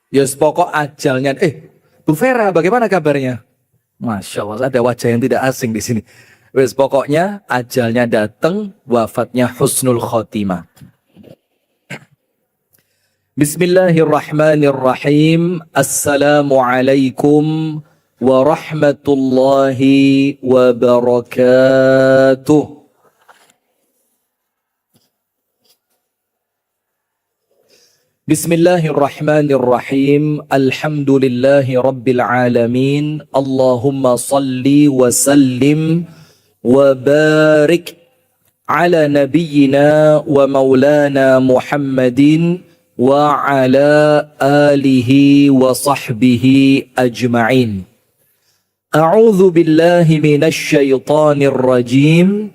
Ya pokok ajalnya. Bu Vera, bagaimana kabarnya? Masya Allah, ada wajah yang tidak asing di sini. Wes pokoknya ajalnya datang, wafatnya husnul khotimah. Bismillahirrahmanirrahim. Assalamualaikum warahmatullahi wabarakatuh. Bismillahirrahmanirrahim. Alhamdulillahi rabbil alamin. Allahumma salli wa sallim wa barik ala nabiyyina wa maulana Muhammadin wa ala alihi wa sahbihi ajma'in. A'udzu billahi minasy syaithanir rajim.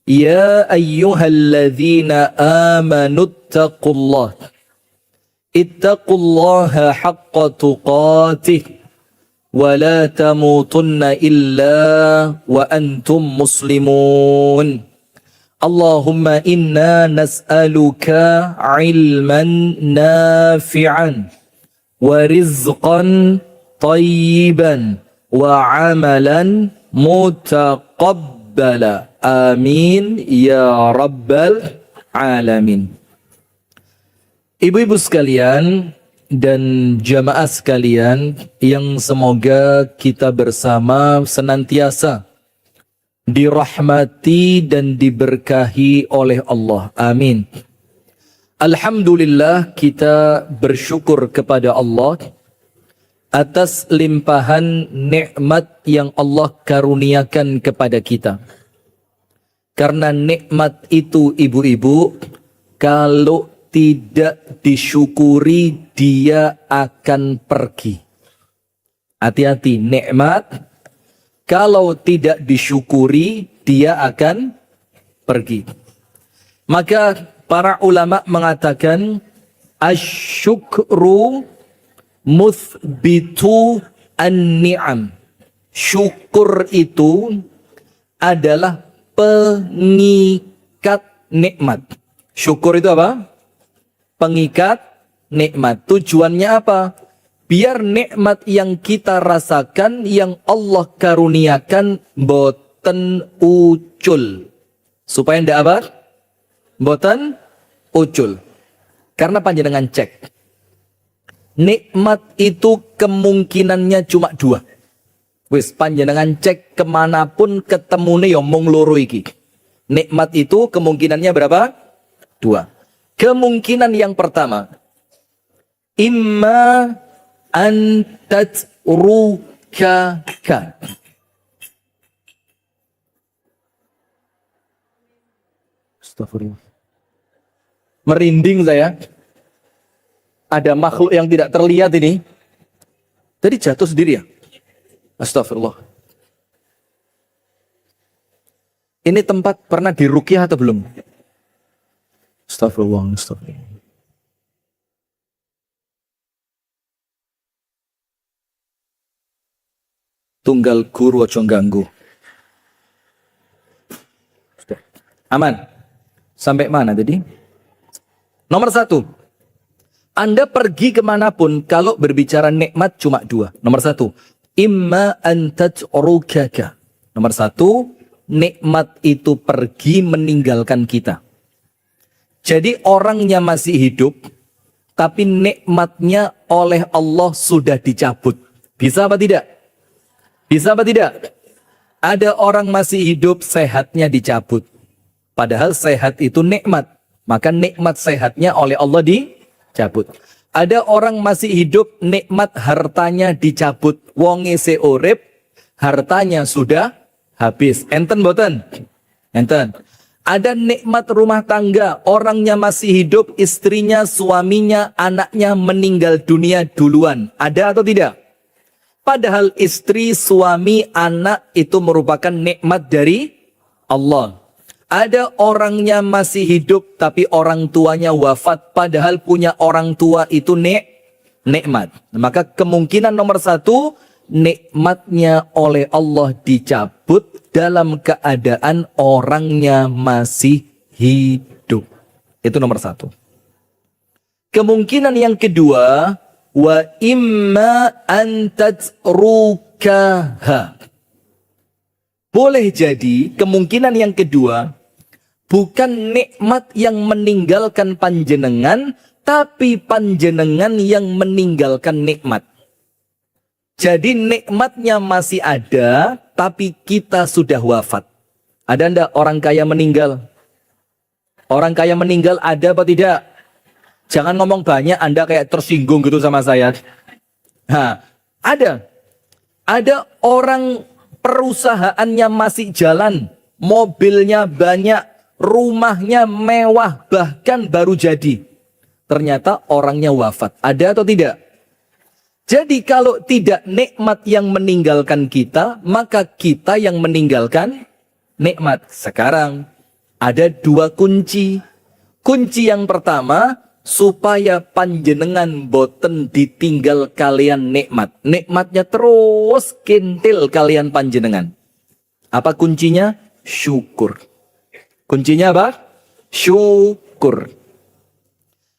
Ya ayyuhalladzina amanu taqullaha ittaqullaha haqqa tuqatih wa la tamutunna illa wa antum muslimun. Allahumma inna nas'aluka ilman nafi'an wa rizqan tayyiban wa amalan mutaqabbala. Amin ya rabbal alamin. Ibu-ibu sekalian dan jamaah sekalian yang semoga kita bersama senantiasa dirahmati dan diberkahi oleh Allah. Amin. Alhamdulillah, kita bersyukur kepada Allah atas limpahan nikmat yang Allah karuniakan kepada kita. Karena nikmat itu, ibu-ibu, kalau tidak disyukuri dia akan pergi. Hati-hati, nikmat kalau tidak disyukuri dia akan pergi. Maka para ulama mengatakan asyukru muthbitu an-ni'am. Syukur itu adalah pengikat nikmat. Syukur itu apa? Pengikat nikmat. Tujuannya apa? Biar nikmat yang kita rasakan, yang Allah karuniakan, boten ucul. Supaya ndak apa? Boten ucul. Karena panjenengan cek. Nikmat itu kemungkinannya cuma dua. Wis panjenengan cek kemanapun ketemune ya mung loro iki. Nikmat itu kemungkinannya berapa? Dua. Kemungkinan yang pertama, imma an tatrukaka. Astagfirullah. Merinding saya. Ada makhluk yang tidak terlihat ini. Tadi jatuh sendiri ya? Astagfirullah. Ini tempat pernah diruqyah atau belum? Astagfirullah, astagfirullah. Tunggal guru ojo ganggu. Sudah. Aman. Sampai mana tadi? Nomor satu. Anda pergi kemanapun, kalau berbicara nikmat cuma dua. Nomor satu. Imma antat rukaka. Nomor satu. Nikmat itu pergi meninggalkan kita. Jadi orangnya masih hidup, tapi nikmatnya oleh Allah sudah dicabut. Bisa apa tidak? Bisa apa tidak? Ada orang masih hidup, sehatnya dicabut. Padahal sehat itu nikmat. Maka nikmat sehatnya oleh Allah dicabut. Ada orang masih hidup, nikmat hartanya dicabut. Wonge se urip, hartanya sudah habis. Enten boten? Enten. Ada nikmat rumah tangga, orangnya masih hidup, istrinya, suaminya, anaknya meninggal dunia duluan. Ada atau tidak? Padahal istri, suami, anak itu merupakan nikmat dari Allah. Ada orangnya masih hidup, tapi orang tuanya wafat, padahal punya orang tua itu nikmat. Maka kemungkinan nomor satu, nikmatnya oleh Allah dicabut dalam keadaan orangnya masih hidup. Itu nomor satu. Kemungkinan yang kedua, wa imma an tatrukaha. Boleh jadi kemungkinan yang kedua, bukan nikmat yang meninggalkan panjenengan, tapi panjenengan yang meninggalkan nikmat. Jadi nikmatnya masih ada, tapi kita sudah wafat. Ada enggak orang kaya meninggal? Orang kaya meninggal ada apa tidak? Jangan ngomong banyak, Anda kayak tersinggung gitu sama saya. Nah, ada. Ada orang perusahaannya masih jalan, mobilnya banyak, rumahnya mewah, bahkan baru jadi. Ternyata orangnya wafat. Ada atau tidak? Jadi kalau tidak nikmat yang meninggalkan kita, maka kita yang meninggalkan nikmat. Sekarang ada dua kunci. Kunci yang pertama, supaya panjenengan boten ditinggal kalian nikmat. Nikmatnya terus kintil kalian panjenengan. Apa kuncinya? Syukur. Kuncinya apa? Syukur.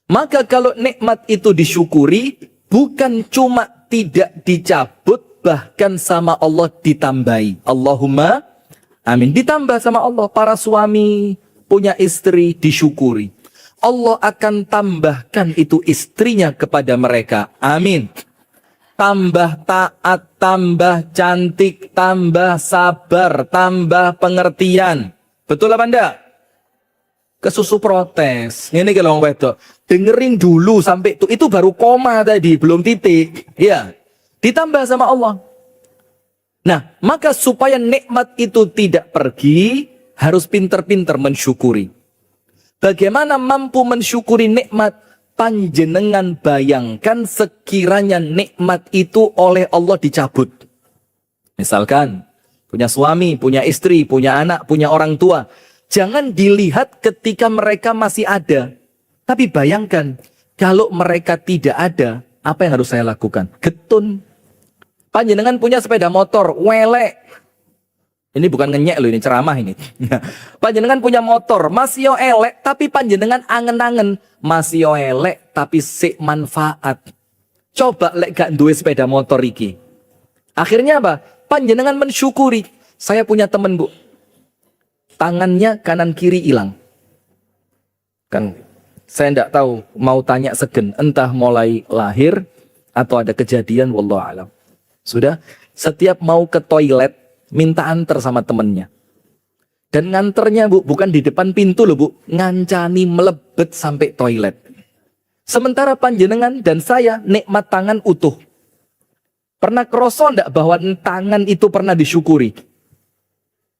Maka kalau nikmat itu disyukuri, bukan cuma tidak dicabut, bahkan sama Allah ditambahi. Allahumma amin. Ditambah sama Allah. Para suami punya istri disyukuri. Allah akan tambahkan itu istrinya kepada mereka. Amin. Tambah taat, tambah cantik, tambah sabar, tambah pengertian. Betul apa enggak? Kesusu protes. Ini kalau ngomong wedok, dengerin dulu sampai itu baru koma tadi, belum titik. Ya, ditambah sama Allah. Nah, maka supaya nikmat itu tidak pergi, harus pinter-pinter mensyukuri. Bagaimana mampu mensyukuri nikmat? Panjenengan bayangkan sekiranya nikmat itu oleh Allah dicabut. Misalkan, punya suami, punya istri, punya anak, punya orang tua. Jangan dilihat ketika mereka masih ada. Tapi bayangkan, kalau mereka tidak ada, apa yang harus saya lakukan? Getun. Panjenengan punya sepeda motor, welek. Ini bukan ngenyek loh, ini ceramah ini. Panjenengan punya motor, masih yo elek, tapi panjenengan angen-angen. Masih yo elek, tapi sik manfaat. Coba lek gak duwe sepeda motor iki. Akhirnya apa? Panjenengan mensyukuri. Saya punya temen bu, tangannya kanan kiri hilang. Kan saya ndak tahu, mau tanya segen, entah mulai lahir atau ada kejadian, wallahualam. Sudah, setiap mau ke toilet, minta antar sama temennya. Dan nganternya bu, bukan di depan pintu loh bu, ngancani melebet sampai toilet. Sementara panjenengan dan saya nikmat tangan utuh. Pernah kroso ndak bahwa tangan itu pernah disyukuri?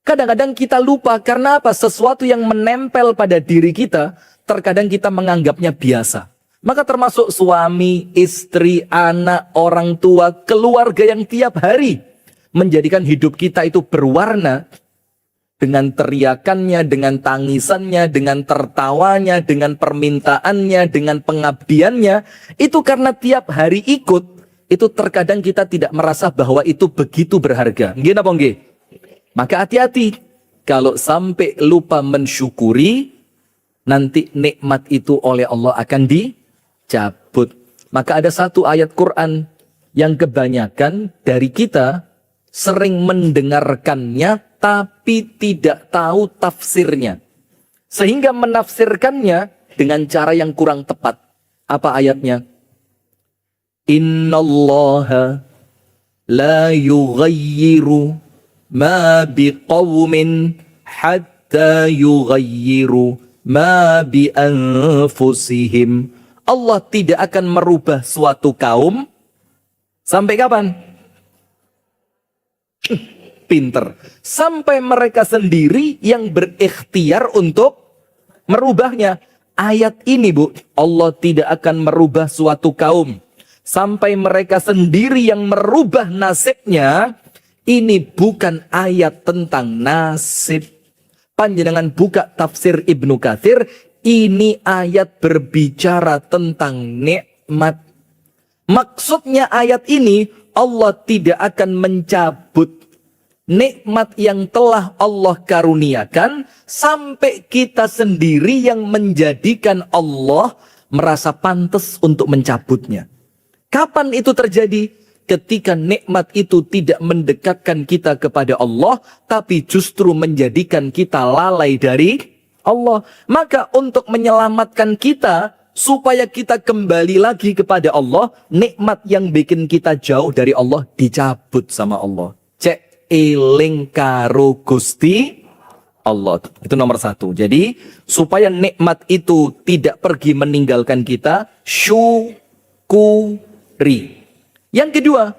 Kadang-kadang kita lupa karena apa? Sesuatu yang menempel pada diri kita, terkadang kita menganggapnya biasa. Maka termasuk suami, istri, anak, orang tua, keluarga yang tiap hari menjadikan hidup kita itu berwarna dengan teriakannya, dengan tangisannya, dengan tertawanya, dengan permintaannya, dengan pengabdiannya. Itu karena tiap hari ikut, itu terkadang kita tidak merasa bahwa itu begitu berharga. Nggih napa nggih? Maka hati-hati, kalau sampai lupa mensyukuri, nanti nikmat itu oleh Allah akan dicabut. Maka ada satu ayat Quran yang kebanyakan dari kita sering mendengarkannya, tapi tidak tahu tafsirnya. Sehingga menafsirkannya dengan cara yang kurang tepat. Apa ayatnya? Innallaha la yughayyiru ma biqawmin hatta yughayyiru ma bi anfusihim. Allah tidak akan merubah suatu kaum sampai kapan? Pinter. Sampai mereka sendiri yang berikhtiar untuk merubahnya. Ayat ini bu, Allah tidak akan merubah suatu kaum sampai mereka sendiri yang merubah nasibnya. Ini bukan ayat tentang nasib. Panjenengan buka tafsir Ibnu Katsir, ini ayat berbicara tentang nikmat. Maksudnya ayat ini, Allah tidak akan mencabut nikmat yang telah Allah karuniakan sampai kita sendiri yang menjadikan Allah merasa pantas untuk mencabutnya. Kapan itu terjadi? Ketika nikmat itu tidak mendekatkan kita kepada Allah, tapi justru menjadikan kita lalai dari Allah. Maka untuk menyelamatkan kita, supaya kita kembali lagi kepada Allah, nikmat yang bikin kita jauh dari Allah dicabut sama Allah. Cek eling karo Gusti Allah. Itu nomor satu. Jadi supaya nikmat itu tidak pergi meninggalkan kita, syukuri. Yang kedua,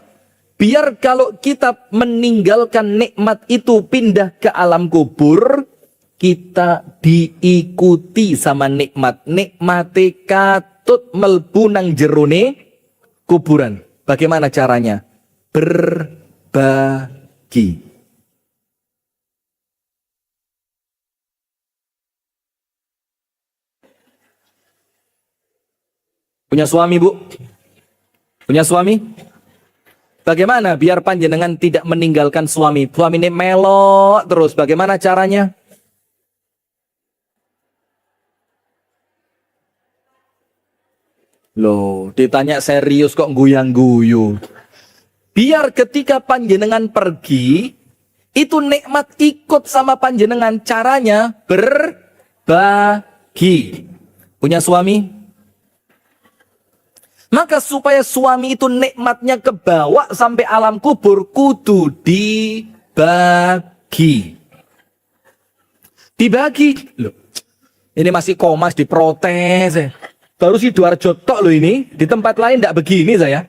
biar kalau kita meninggalkan nikmat itu pindah ke alam kubur, kita diikuti sama nikmat. Nikmate katut melbu nang jerone kuburan. Bagaimana caranya? Berbagi. Punya suami, Bu? Punya suami? Bagaimana biar panjenengan tidak meninggalkan suami? Suami ini melok terus. Bagaimana caranya? Loh, ditanya serius kok guyang-guyu. Biar ketika panjenengan pergi, itu nikmat ikut sama panjenengan. Caranya berbagi. Punya suami? Maka supaya suami itu nikmatnya kebawa sampai alam kubur, kudu dibagi. Dibagi. Loh, ini masih komas diprotes. Baru Sidoarjo tok loh ini. Di tempat lain tidak begini saya.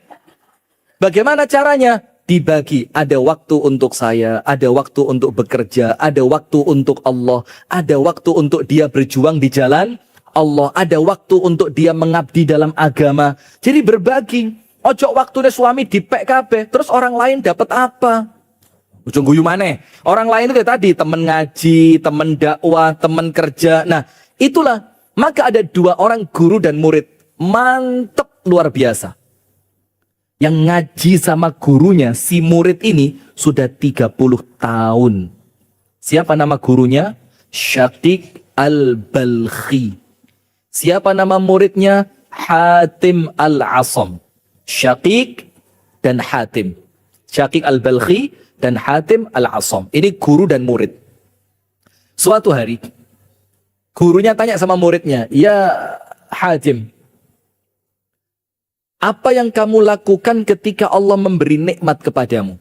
Bagaimana caranya? Dibagi. Ada waktu untuk saya, ada waktu untuk bekerja, ada waktu untuk Allah, ada waktu untuk dia berjuang di jalan Allah, ada waktu untuk dia mengabdi dalam agama. Jadi berbagi. Ojo waktunya suami dipek kabeh, terus orang lain dapat apa? Ujung guyu maneh. Orang lain itu tadi teman ngaji, teman dakwah, teman kerja. Nah, itulah. Maka ada dua orang guru dan murid. Mantep luar biasa. Yang ngaji sama gurunya, si murid ini sudah 30 tahun. Siapa nama gurunya? Syaqiq al-Balkhi. Siapa nama muridnya? Hatim al-Asam. Syaqiq dan Hatim. Syaqiq al-Balkhi dan Hatim al-Asam. Ini guru dan murid. Suatu hari, gurunya tanya sama muridnya, "Ya Hatim, apa yang kamu lakukan ketika Allah memberi nikmat kepadamu?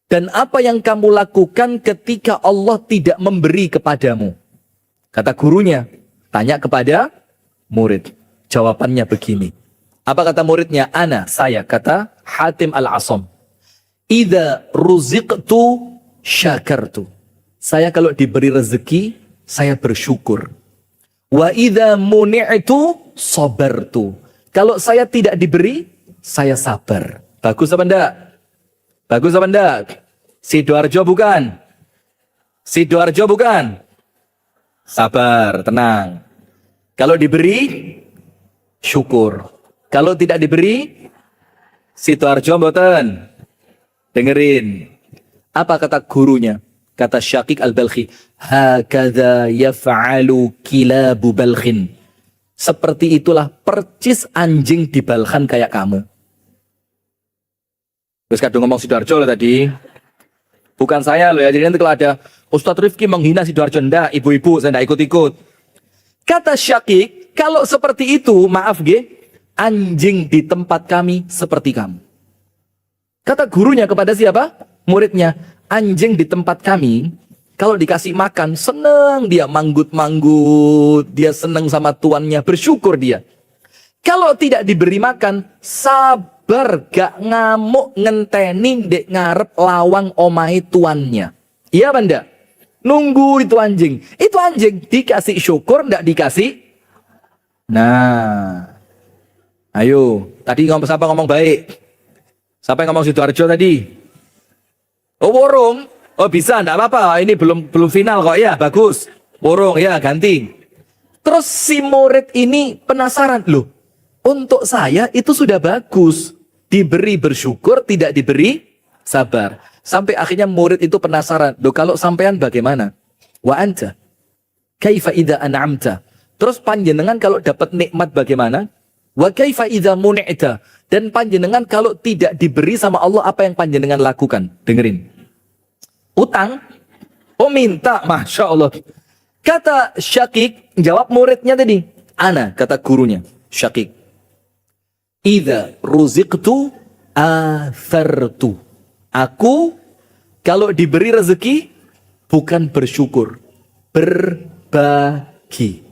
Dan apa yang kamu lakukan ketika Allah tidak memberi kepadamu?" Kata gurunya, tanya kepada murid. Jawabannya begini. Apa kata muridnya? Ana, saya. Kata Hatim al-Asam. Idza ruziqtu syakartu. Saya kalau diberi rezeki, saya bersyukur. Wa idza muni'tu sabartu. Kalau saya tidak diberi, saya sabar. Bagus apa enggak? Bagus apa enggak? Sidoarjo bukan? Sidoarjo bukan? Sabar, tenang. Kalau diberi, syukur. Kalau tidak diberi, Sidoarjo mboten. Dengerin. Apa kata gurunya? Kata Syaqiq al-Balkhi, hakadha yaf'alu kilabu balkhin. Seperti itulah percis anjing di Balkhan kayak kamu. Terus kadang ngomong Sidoarjo loh tadi. Bukan saya loh ya. Jadi nanti kalau ada Ustadz Rifki menghina Sidoarjo, enggak, ibu-ibu saya enggak ikut-ikut. Kata Syaqiq, kalau seperti itu, maaf anjing di tempat kami seperti kamu. Kata gurunya kepada siapa? Muridnya, anjing di tempat kami, kalau dikasih makan, senang dia manggut-manggut, dia senang sama tuannya, bersyukur dia. Kalau tidak diberi makan, sabar, gak ngamuk, ngenteni, dek ngarep lawang omahe tuannya. Iya apa enggak? Nunggu itu anjing. Itu anjing dikasih syukur, enggak dikasih. Nah, ayo. Tadi siapa ngomong baik? Siapa yang ngomong Sidoarjo tadi? Oh, Worong. Oh, bisa, enggak apa-apa. Ini belum final kok ya. Bagus. Worong ya, ganti. Terus si murid ini penasaran, loh. Untuk saya itu sudah bagus. Diberi bersyukur, tidak diberi sabar. Sampai akhirnya murid itu penasaran. Loh, kalau sampean bagaimana? Wa anta kaifa idza an'amta. Terus panjenengan kalau dapat nikmat bagaimana? Wa kaifa idza muni'ta. Dan panjenengan kalau tidak diberi sama Allah, apa yang panjenengan lakukan? Dengerin. Utang. Oh minta, Masya Allah. Kata Syakik, jawab muridnya tadi. Ana, kata gurunya, Syakik. Idza ruziqtu athartu. Aku kalau diberi rezeki bukan bersyukur, berbagi.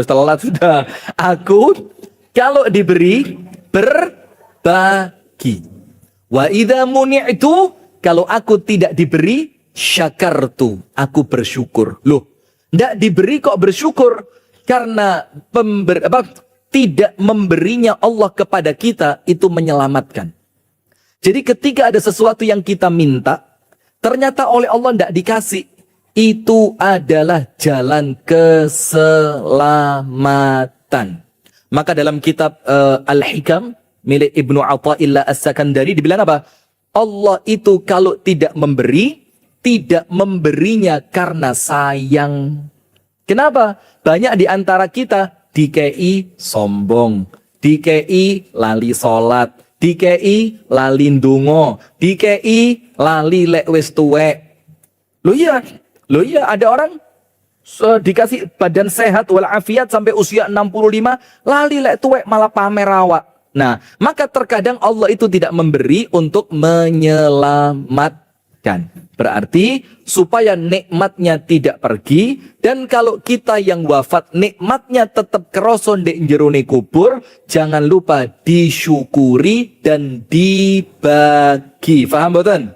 Telat sudah. Aku kalau diberi berbagi. Wa idza muni'tu, kalau aku tidak diberi syakartu, aku bersyukur. Loh, tidak diberi kok bersyukur? Karena tidak memberinya Allah kepada kita itu menyelamatkan. Jadi ketika ada sesuatu yang kita minta, ternyata oleh Allah tidak dikasih, itu adalah jalan keselamatan. Maka dalam kitab Al-Hikam milik Ibnu Athaillah As-Sakandari dibilang apa? Allah itu kalau tidak memberi, tidak memberinya karena sayang. Kenapa? Banyak di antara kita dikei sombong, dikei lali sholat, dikei lali ndonga, dikei lali lek wis tuwek. Loh iya ada orang dikasih badan sehat walafiat sampai usia 65, lali lek tuwek malah pamer awak. Nah, maka terkadang Allah itu tidak memberi untuk menyelamatkan. Berarti supaya nikmatnya tidak pergi, dan kalau kita yang wafat nikmatnya tetap keroso ndek jerone kubur, jangan lupa disyukuri dan dibagi. Faham boten?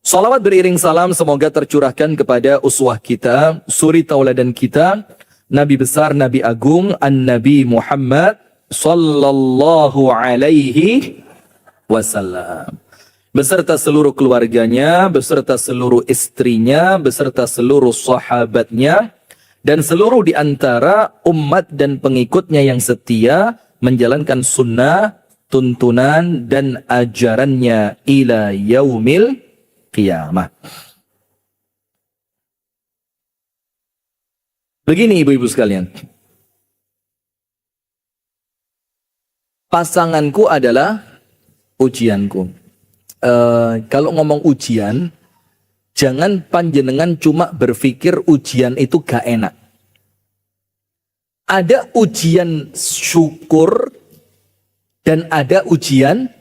Salawat beriring salam semoga tercurahkan kepada uswah kita, suri tauladan kita, Nabi besar, Nabi agung, An-Nabi Muhammad sallallahu alaihi wasallam. Beserta seluruh keluarganya, beserta seluruh istrinya, beserta seluruh sahabatnya, dan seluruh di antara umat dan pengikutnya yang setia menjalankan sunnah, tuntunan, dan ajarannya ila yaumil qiyamah. Begini ibu-ibu sekalian. Pasanganku adalah ujianku. Kalau ngomong ujian, jangan panjenengan cuma berpikir ujian itu gak enak. Ada ujian syukur dan ada ujian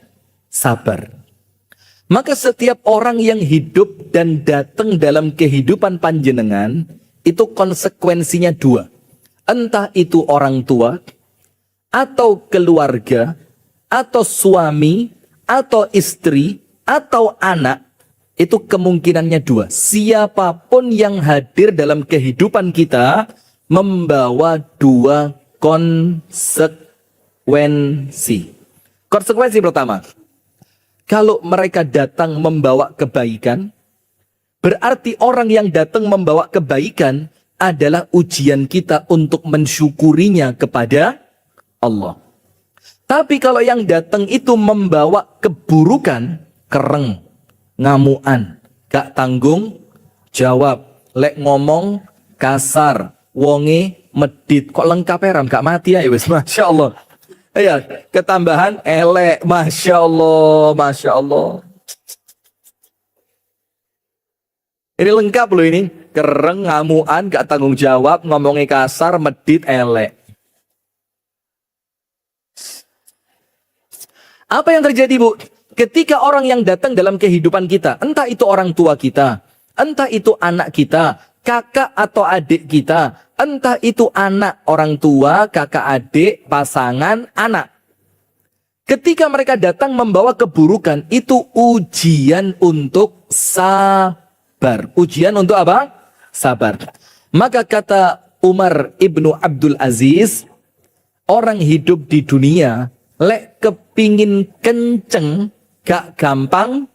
sabar. Maka setiap orang yang hidup dan datang dalam kehidupan panjenengan, itu konsekuensinya dua. Entah itu orang tua, atau keluarga, atau suami, atau istri, atau anak, itu kemungkinannya dua. Siapapun yang hadir dalam kehidupan kita membawa dua konsekuensi. Konsekuensi pertama, kalau mereka datang membawa kebaikan, berarti orang yang datang membawa kebaikan adalah ujian kita untuk mensyukurinya kepada Allah. Tapi kalau yang datang itu membawa keburukan, kereng, ngamuan, gak tanggung jawab, lek ngomong kasar, wonge medit, kok lengkap ram, gak mati ya wis, Masya Allah. Ya, ketambahan elek, Masya Allah, Masya Allah. Ini lengkap loh ini, kereng, ngamuan, gak tanggung jawab, ngomongnya kasar, medit, elek. Apa yang terjadi, Bu? Ketika orang yang datang dalam kehidupan kita, entah itu orang tua kita, entah itu anak kita, kakak atau adik kita, entah itu anak orang tua, kakak adik, pasangan, anak. Ketika mereka datang membawa keburukan, itu ujian untuk sabar. Ujian untuk apa? Sabar. Maka kata Umar ibnu Abdul Aziz, orang hidup di dunia, lek kepingin kenceng, gak gampang,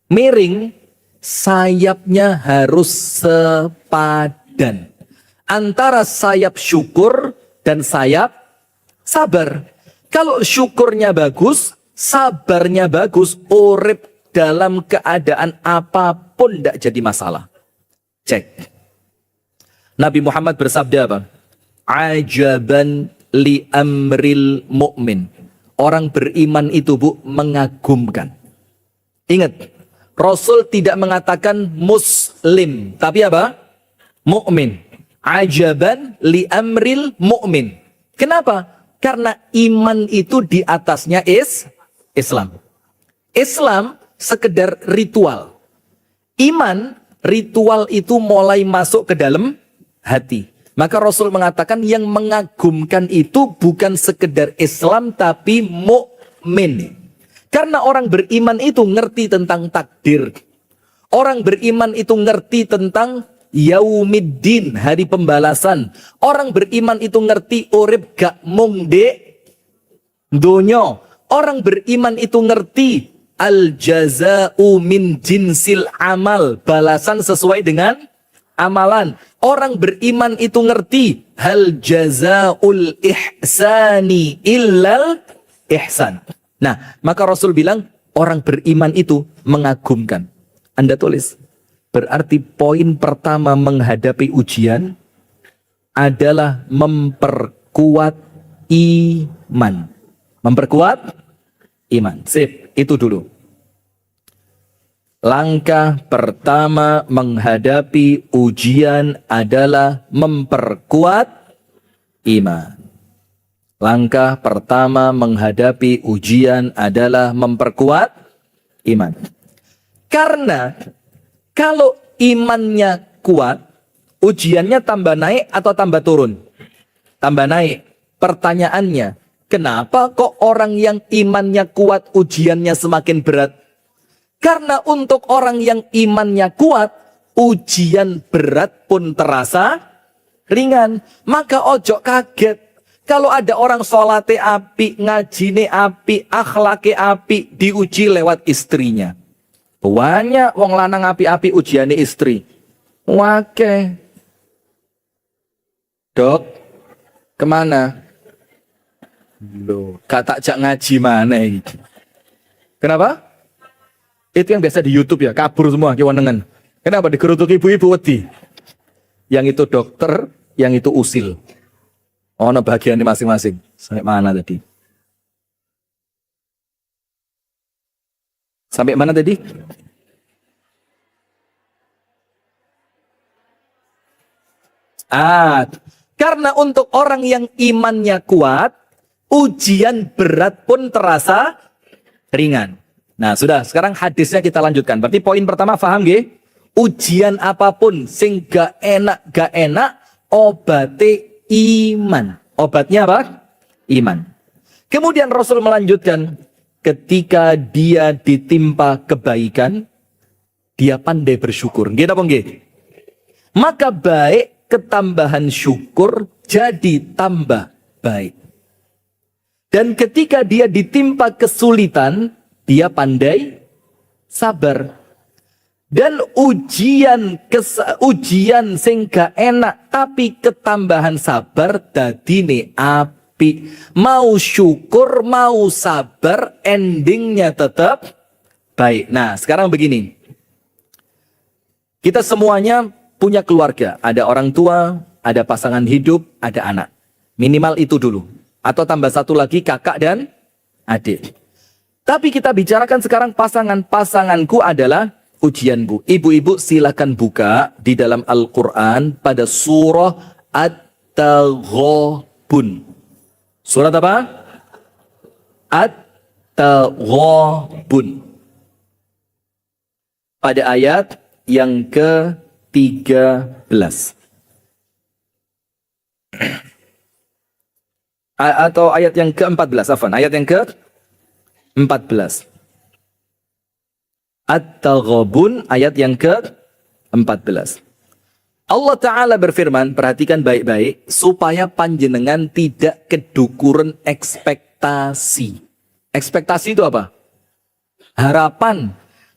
miring, sayapnya harus sepadan. Antara sayap syukur dan sayap sabar. Kalau syukurnya bagus, sabarnya bagus, urip dalam keadaan apapun tidak jadi masalah. Cek. Nabi Muhammad bersabda apa? Ajaban li amril mu'min. Orang beriman itu, Bu, mengagumkan. Ingat, Rasul tidak mengatakan muslim, tapi apa? Mukmin. Ajaban li amril mu'min. Kenapa? Karena iman itu di atasnya Islam. Islam sekedar ritual. Iman, ritual itu mulai masuk ke dalam hati. Maka Rasul mengatakan yang mengagumkan itu bukan sekedar Islam tapi mukmin. Karena orang beriman itu ngerti tentang takdir. Orang beriman itu ngerti tentang yaumiddin, hari pembalasan. Orang beriman itu ngerti urip gak mung de donyo. Orang beriman itu ngerti al jaza'u min jinsil amal, balasan sesuai dengan amalan. Orang beriman itu ngerti hal jaza'ul ihsani illal ihsan. Nah, maka Rasul bilang orang beriman itu mengagumkan. Anda tulis. Berarti poin pertama menghadapi ujian adalah memperkuat iman. Memperkuat iman. Sip, itu dulu. Langkah pertama menghadapi ujian adalah memperkuat iman. Langkah pertama menghadapi ujian adalah memperkuat iman. Karena kalau imannya kuat, ujiannya tambah naik atau tambah turun? Tambah naik. Pertanyaannya, kenapa kok orang yang imannya kuat ujiannya semakin berat? Karena untuk orang yang imannya kuat, ujian berat pun terasa ringan. Maka ojo kaget. Kalau ada orang sholate api, ngajine api, akhlake api, diuji lewat istrinya. Banyak wong lanang api-api ujiane istri. Wake. Dok, kemana? Loh, kata jak ngaji mana ini? Kenapa? Itu yang biasa di YouTube ya, kabur semua kewenangan. Kenapa digerutuk ibu-ibu wedi? Yang itu dokter, yang itu usil. Oh, no bagian di masing-masing. Sampai mana tadi? Sampai mana tadi? Karena untuk orang yang imannya kuat, ujian berat pun terasa ringan. Nah, sudah, sekarang hadisnya kita lanjutkan. Berarti poin pertama paham nggih? Ujian apapun sing gak enak, obate iman. Obatnya apa? Iman. Kemudian Rasul melanjutkan, ketika dia ditimpa kebaikan, dia pandai bersyukur. Nggih apa nggih? Maka baik ketambahan syukur jadi tambah baik. Dan ketika dia ditimpa kesulitan, dia pandai sabar. Dan ujian sing gak enak tapi ketambahan sabar dadine api. Mau syukur, mau sabar, endingnya tetap baik. Nah, sekarang begini. Kita semuanya punya keluarga, ada orang tua, ada pasangan hidup, ada anak. Minimal itu dulu. Atau tambah satu lagi kakak dan adik. Tapi kita bicarakan sekarang pasanganku adalah ujianmu. Ibu-ibu silakan buka di dalam Al-Quran pada surah At-Taghabun. Surat apa? At-Taghabun. Pada ayat yang ke-13. Atau ayat yang ke-14. Afwan, ayat yang ke-14. At-Taghabun ayat yang ke-14. Allah Ta'ala berfirman, perhatikan baik-baik, supaya panjenengan tidak kedukuran ekspektasi. Ekspektasi itu apa? Harapan.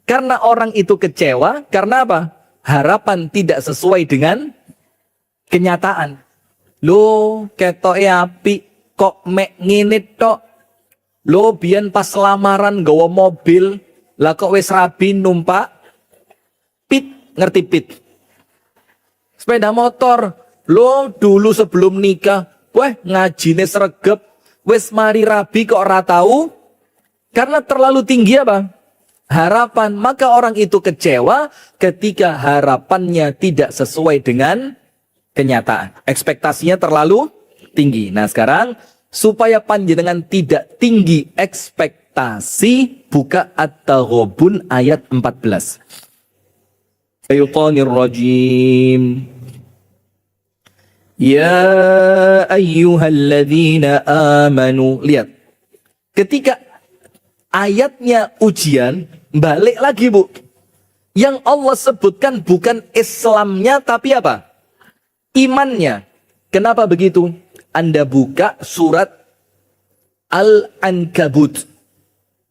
Karena orang itu kecewa, karena apa? Harapan tidak sesuai dengan kenyataan. Lo ketoke api, kok mek ngene tok. Lo biyen pas lamaran gawa mobil, lah kok wis rabi numpak pit, ngerti pit? Sepeda motor. Lo dulu sebelum nikah, weh ngajine sregep, Wes mari rabi kok ora tahu? Karena terlalu tinggi apa? Harapan. Maka orang itu kecewa ketika harapannya tidak sesuai dengan kenyataan. Ekspektasinya terlalu tinggi. Nah sekarang supaya panjenengan tidak tinggi ekspektasi, buka At-Taghabun ayat 14. Syaitanir rajim. Ya ayyuhalladzina amanu. Lihat. Ketika ayatnya ujian, balik lagi Bu. Yang Allah sebutkan bukan Islamnya tapi apa? Imannya. Kenapa begitu? Anda buka surat Al-Ankabut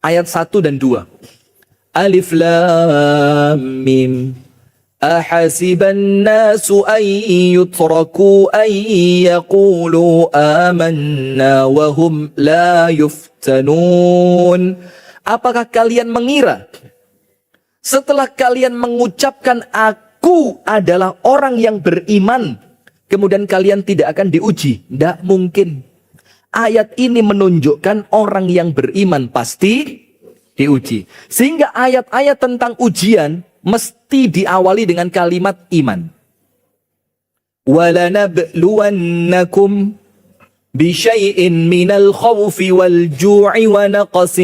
ayat 1 dan 2. Alif Lam Mim. Ahasiban nasu an yutraku an yaqulu amanna wa hum la yuftanun. Apakah kalian mengira setelah kalian mengucapkan aku adalah orang yang beriman, kemudian kalian tidak akan diuji? Tidak mungkin. Ayat ini menunjukkan orang yang beriman pasti diuji. Sehingga ayat-ayat tentang ujian mesti diawali dengan kalimat iman. وَلَنَبْلُوَنَّكُمْ بِشَيْءٍ مِّنَ الْخَوْفِ وَالْجُوعِ وَنَقْصٍ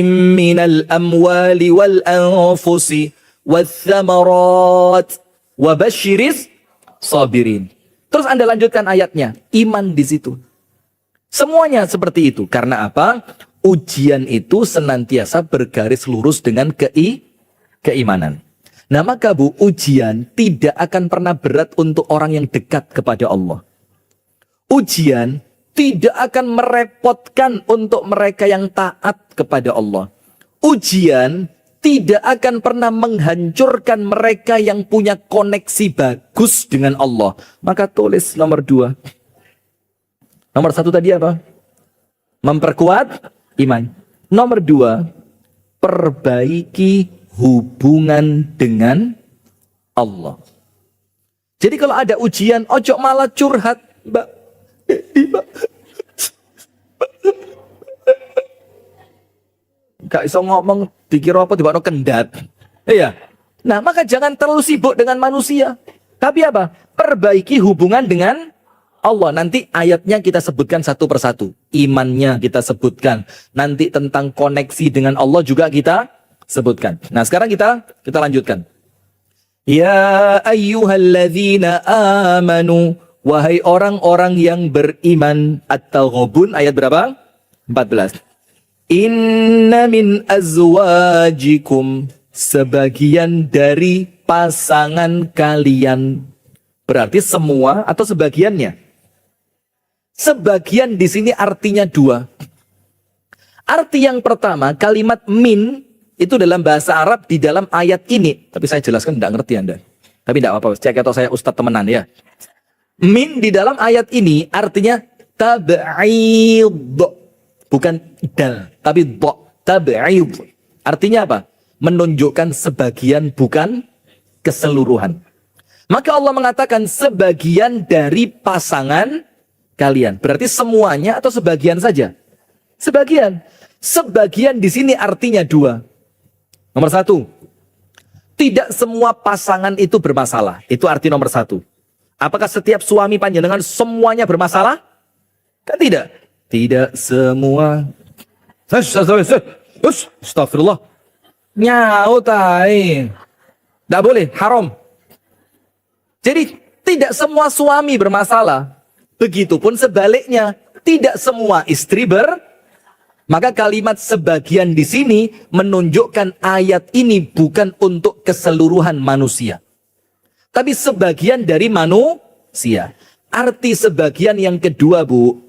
مِّنَ الْأَمْوَالِ وَالْأَنفُسِ وَالثَّمَرَاتِ وَبَشِّرِ الصَّابِرِينَ. Terus Anda lanjutkan ayatnya, iman di situ. Semuanya seperti itu. Karena apa? Ujian itu senantiasa bergaris lurus dengan keimanan. Nah maka Bu, ujian tidak akan pernah berat untuk orang yang dekat kepada Allah. Ujian tidak akan merepotkan untuk mereka yang taat kepada Allah. Ujian tidak akan pernah menghancurkan mereka yang punya koneksi bagus dengan Allah. Maka tulis nomor 2. Nomor 1 tadi apa? Memperkuat iman. Nomor 2, perbaiki hubungan dengan Allah. Jadi kalau ada ujian, ojo malah curhat, Mbak. Gak iso ngomong, dikira apa tiba-tiba kendat. Iya. Nah, maka jangan terlalu sibuk dengan manusia. Tapi apa? Perbaiki hubungan dengan Allah. Nanti ayatnya kita sebutkan satu persatu. Imannya kita sebutkan. Nanti tentang koneksi dengan Allah juga kita sebutkan. Nah sekarang kita lanjutkan. Ya ayyuhalladzina amanu. Wahai orang-orang yang beriman. At-Taghabun ayat berapa? 14. Inna min azwajikum. Sebagian dari pasangan kalian. Berarti semua atau sebagiannya? Sebagian di sini artinya 2. Arti yang pertama, kalimat min itu dalam bahasa Arab di dalam ayat ini. Tapi saya jelaskan tidak ngerti Anda. Tapi tidak apa-apa. Cek atau saya ustadz temenan ya. Min di dalam ayat ini artinya tab'id. Bukan dal. Tapi do. Tab'id. Artinya apa? Menunjukkan sebagian bukan keseluruhan. Maka Allah mengatakan sebagian dari pasangan kalian. Berarti semuanya atau sebagian saja? Sebagian. Sebagian di sini artinya 2. Nomor 1, tidak semua pasangan itu bermasalah. Itu arti nomor 1. Apakah setiap suami panjenengan semuanya bermasalah? Kan tidak. Tidak semua. Astagfirullah. Nyaut ay. Tidak boleh, haram. Jadi tidak semua suami bermasalah. Begitupun sebaliknya, tidak semua istri Maka kalimat sebagian di sini menunjukkan ayat ini bukan untuk keseluruhan manusia. Tapi sebagian dari manusia. Arti sebagian yang kedua, Bu.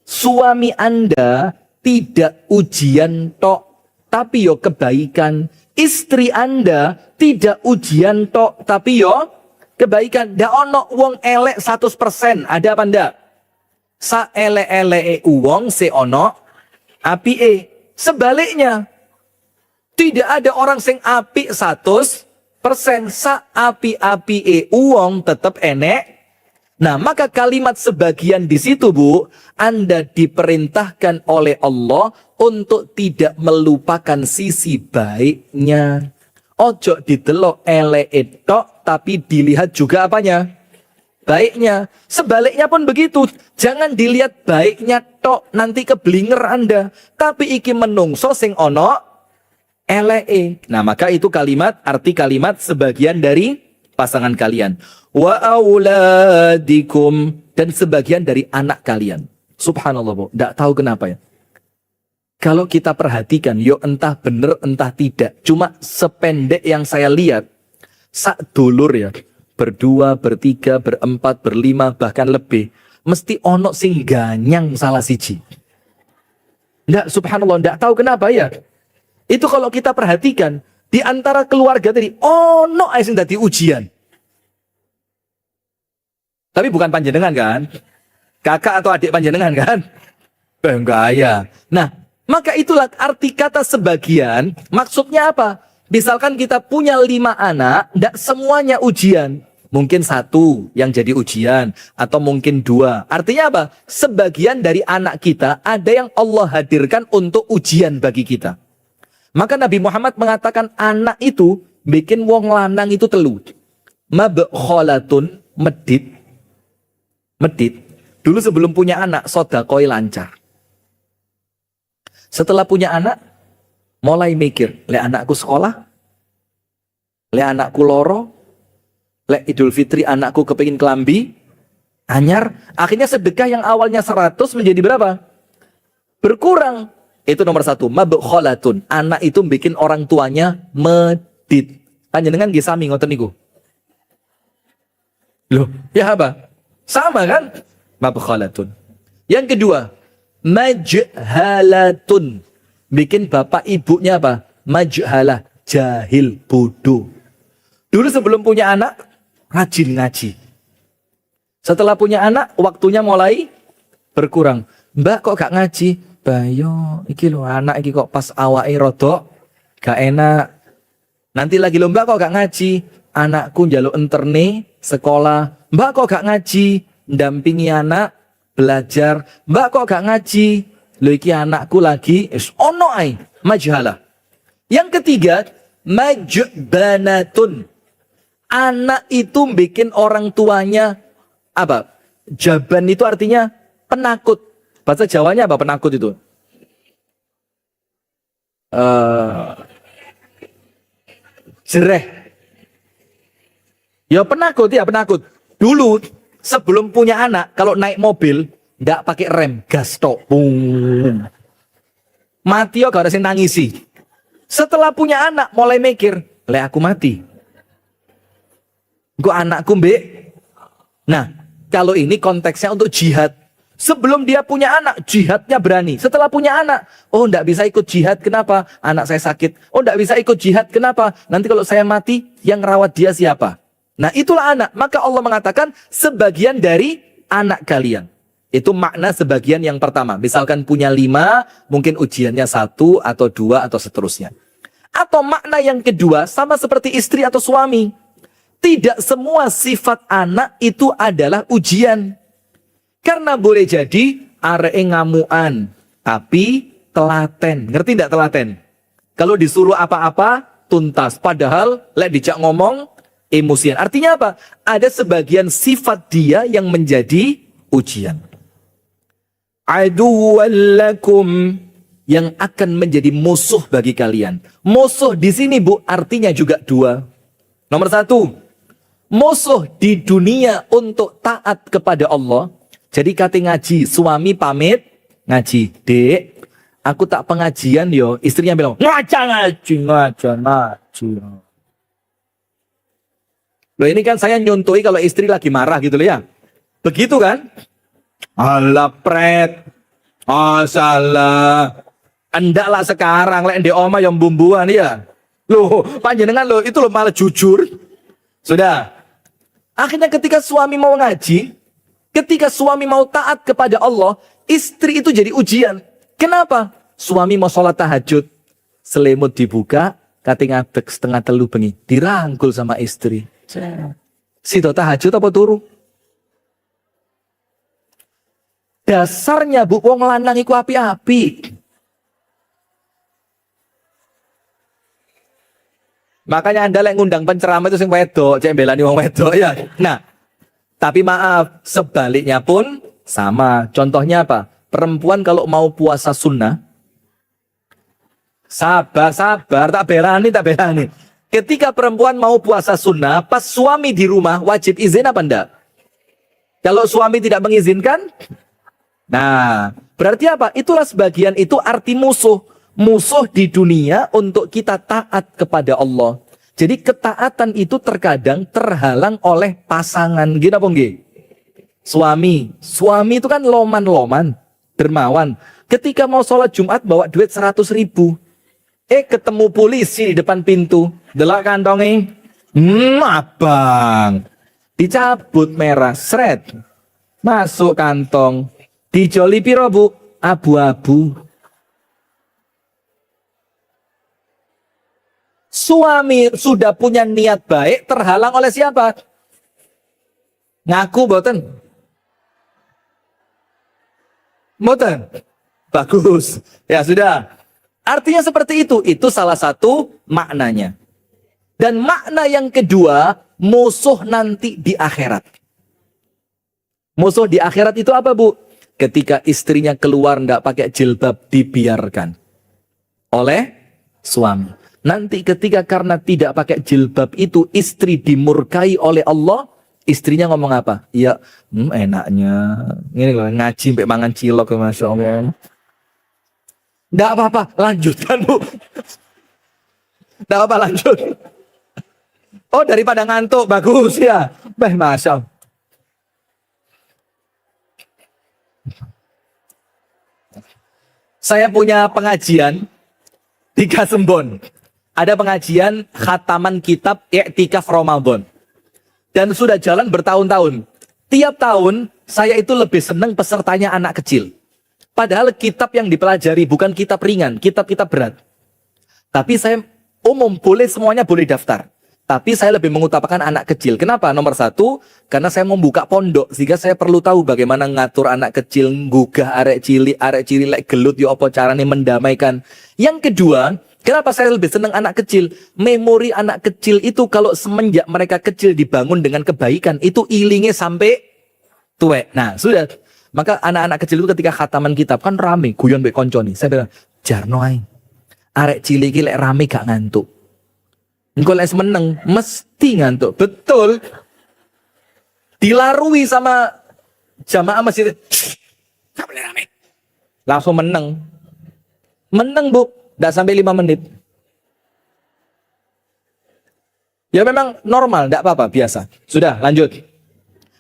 Suami Anda tidak ujian tok, tapi yo kebaikan. Istri Anda tidak ujian tok, tapi yo kebaikan. Ndak ono wong elek 100%. Ada apa ndak? Sa ele-ele wong se ono api sebaliknya tidak ada orang sing api 100%. Sa api-api uang tetap enek Nah, maka kalimat sebagian di situ, Bu, Anda diperintahkan oleh Allah untuk tidak melupakan sisi baiknya. Ojo didelok eleke tok, tapi dilihat juga apanya? Baiknya. Sebaliknya pun begitu. Jangan dilihat baiknya tok, nanti keblinger Anda. Tapi iki menungso sing ono eleke. Nah, maka itu kalimat, arti kalimat sebagian dari pasangan kalian. Wa auladikum, dan sebagian dari anak kalian. Subhanallah, Bu. Tidak tahu kenapa ya. Kalau kita perhatikan, yo entah bener entah tidak. Cuma sependek yang saya lihat, sak dulur ya, berdua, bertiga, berempat, berlima, bahkan lebih, mesti ono sing ganyang salah siji. Nggak, subhanallah, nggak tahu kenapa ya. Itu kalau kita perhatikan, di antara keluarga tadi, ono ae sing dadi ujian. Tapi bukan panjenengan kan? Kakak atau adik panjenengan kan? Enggak ya. Nah, maka itulah arti kata sebagian. Maksudnya apa? Misalkan kita punya 5 anak, tidak semuanya ujian. Mungkin 1 yang jadi ujian, atau mungkin 2. Artinya apa? Sebagian dari anak kita ada yang Allah hadirkan untuk ujian bagi kita. Maka Nabi Muhammad mengatakan anak itu bikin wong lanang itu telu. Mabkholatun, medit. Dulu sebelum punya anak, sodakoi lancar. Setelah punya anak, mulai mikir, le anakku sekolah, le anakku loro, le Idul Fitri anakku kepingin kelambi, anyar. Akhirnya sedekah yang awalnya 100 menjadi berapa? Berkurang. Itu nomor 1, mabkholatun. Anak itu bikin orang tuanya medit. Panjenengan nggih sami ngoten niku. Loh, ya apa? Sama kan? Mabkhalatun. Yang kedua, majhalatun. Bikin bapak ibunya apa? Majhalah, jahil, bodoh. Dulu sebelum punya anak, rajin ngaji. Setelah punya anak, waktunya mulai berkurang. Mbak kok gak ngaji? Bayo, iki lho anak iki kok pas awake rodok gak enak. Nanti lagi lho Mbak kok gak ngaji? Anakku njaluk enterne sekolah. Mbak kok gak ngaji? Dampingi anak belajar. Mbak kok gak ngaji? Lho iki anakku lagi ono ae, majhalah. Yang ketiga, majbanatun. Anak itu bikin orang tuanya apa? Jaban itu artinya penakut. Bahasa Jawanya apa penakut itu? Jereh. Ya penakut ya penakut. Dulu sebelum punya anak, kalau naik mobil nggak pakai rem, gas tok. Boom. Mati yo gak ada yang nangisi. Setelah punya anak mulai mikir, le aku mati. Gue anakku mbek. Nah, kalau ini konteksnya untuk jihad. Sebelum dia punya anak, jihadnya berani. Setelah punya anak, oh nggak bisa ikut jihad, kenapa? Anak saya sakit. Oh nggak bisa ikut jihad, kenapa? Nanti kalau saya mati, yang rawat dia siapa? Nah itulah anak. Maka Allah mengatakan sebagian dari anak kalian. Itu makna sebagian yang pertama. Misalkan punya 5, mungkin ujiannya 1 atau 2 atau seterusnya. Atau makna yang kedua, sama seperti istri atau suami. Tidak semua sifat anak itu adalah ujian. Karena boleh jadi areke ngamuan, tapi telaten. Ngerti tidak telaten? Kalau disuruh apa-apa, tuntas. Padahal, lek dijak ngomong, emosian. Artinya apa? Ada sebagian sifat dia yang menjadi ujian. Aduwallakum, yang akan menjadi musuh bagi kalian. Musuh di sini, Bu, artinya juga 2. Nomor 1, musuh di dunia untuk taat kepada Allah. Jadi kate ngaji, suami pamit ngaji. Dek, aku tak pengajian yo. Istrinya bilang, ngaji. Loh ini kan saya nyuntui kalau istri lagi marah gitu loh ya. Begitu kan? Alah pret. Oh salah. Endaklah sekarang lek ndek oma yang bumbuan ya. Loh, panjenengan loh itu loh malah jujur. Sudah. Akhirnya ketika suami mau ngaji, ketika suami mau taat kepada Allah, istri itu jadi ujian. Kenapa? Suami mau sholat tahajud, selimut dibuka, kate ngadeg 2:30 bengi, dirangkul sama istri. Sido tahajud apa turu? Dasarnya Bu wong lanang iku api-api. Makanya Anda lek ngundang penceramah itu sing wedok, cek belani wong wedok ya. Nah, tapi maaf, sebaliknya pun sama. Contohnya apa? Perempuan kalau mau puasa sunnah, sabar, tak belani. Ketika perempuan mau puasa sunnah, pas suami di rumah, wajib izin apa enggak? Kalau suami tidak mengizinkan, nah, berarti apa? Itulah sebagian itu arti musuh. Musuh di dunia untuk kita taat kepada Allah. Jadi ketaatan itu terkadang terhalang oleh pasangan. Gini apa nggih? Suami itu kan loman-loman, dermawan. Ketika mau sholat Jumat bawa duit 100.000. Ketemu polisi di depan pintu. Delok kantongnya. Abang. Dicabut merah, sret. Masuk kantong. Dijoli piro Bu? Abu-abu. Suami sudah punya niat baik terhalang oleh siapa? Ngaku boten? Boten? Bagus. Ya sudah. Artinya seperti itu. Itu salah satu maknanya. Dan makna yang kedua, musuh nanti di akhirat. Musuh di akhirat itu apa Bu? Ketika istrinya keluar tidak pakai jilbab, dibiarkan oleh suami. Nanti ketika karena tidak pakai jilbab itu istri dimurkai oleh Allah, istrinya ngomong apa? Ya, enaknya. Ini loh, ngaji sampai mangan cilok, Masya Allah. Tidak apa-apa, lanjutkan Bu. Tidak apa-apa, lanjut. Oh, daripada ngantuk, bagus ya. Masya Allah. Saya punya pengajian di Kasembon. Ada pengajian khataman kitab I'tikaf Ramadan. Dan sudah jalan bertahun-tahun. Tiap tahun saya itu lebih senang pesertanya anak kecil. Padahal kitab yang dipelajari bukan kitab ringan, kitab-kitab berat. Tapi saya boleh semuanya boleh daftar. Tapi saya lebih mengutamakan anak kecil. Kenapa? Nomor satu, karena saya membuka pondok. Sehingga saya perlu tahu bagaimana ngatur anak kecil, gugah arek cili lek gelut, ya apa caranya mendamaikan. Yang kedua, kenapa saya lebih senang anak kecil? Memori anak kecil itu kalau semenjak mereka kecil dibangun dengan kebaikan, itu ilingnya sampai tuwek. Nah, sudah. Maka anak-anak kecil itu ketika khataman kitab kan rame, guyon mbek konco nih. Saya bilang, jarno ae. Arek cilik iki lek rame gak ngantuk. Engko lek meneng mesti ngantuk. Betul. Dilarui sama jamaah masjid. Gak boleh rame. Langsung meneng. Meneng Bu, enggak sampai 5 menit. Ya memang normal, enggak apa-apa, biasa. Sudah, lanjut.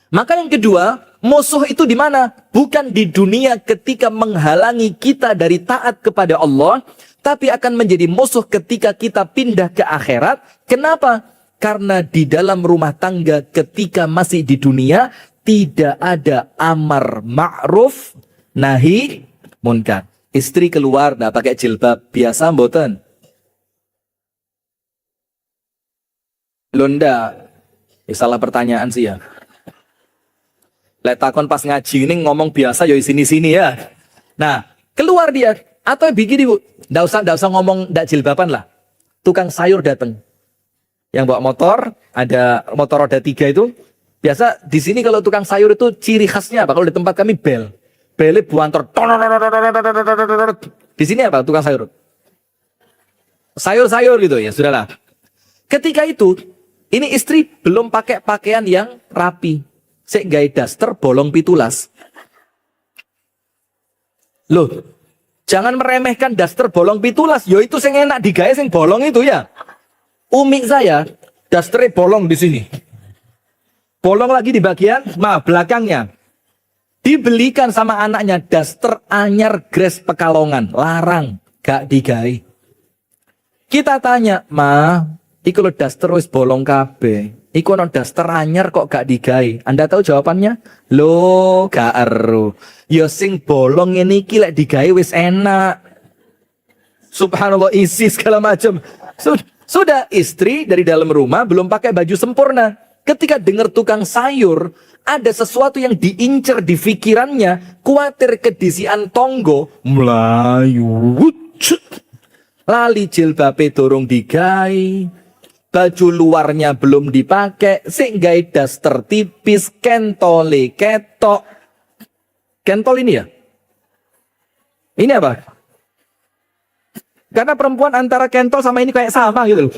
Maka yang kedua, musuh itu di mana? Bukan di dunia ketika menghalangi kita dari taat kepada Allah, tapi akan menjadi musuh ketika kita pindah ke akhirat. Kenapa? Karena di dalam rumah tangga ketika masih di dunia tidak ada amar ma'ruf nahi munkar. Istri keluar tidak pakai jilbab, biasa mboten? Londa, salah pertanyaan sih ya. Lek takon pas ngaji ini ngomong biasa ya sini-sini ya. Nah, keluar dia atau begini Bu, enggak usah ngomong enggak jilbaban lah. Tukang sayur datang. Yang bawa motor, ada motor roda 3 itu. Biasa di sini kalau tukang sayur itu ciri khasnya apa? Kalau di tempat kami bel. Belnya buantor. Di sini apa tukang sayur? Sayur-sayur gitu ya, sudahlah. Ketika itu, ini istri belum pakai pakaian yang rapi. Sik gawe daster bolong pitulas. Loh, jangan meremehkan daster bolong pitulas. Yo itu sing enak digawe sing bolong itu ya. Umi saya dasternya bolong di sini. Bolong lagi di bagian belakangnya. Dibelikan sama anaknya daster anyar Gres Pekalongan, larang, gak digawe. Kita tanya, "Ma, iku lho daster wis bolong kabeh. Iku ono daster anyar kok gak digawe?" Anda tahu jawabannya? Loh, gak eru. Ya sing bolong ini iki lek digawe wis enak. Subhanallah, isi segala macam. Sudah istri dari dalam rumah belum pakai baju sempurna. ketika dengar tukang sayur, ada sesuatu yang diincer di pikirannya, kuatir kedisian tonggo, melayu, lali jilbabe dorong digai, baju luarnya belum dipakai, sehingga daster tipis, kentole ketok. Kentol ini ya? Ini apa? Karena perempuan antara kentol sama ini kayak sama gitu loh.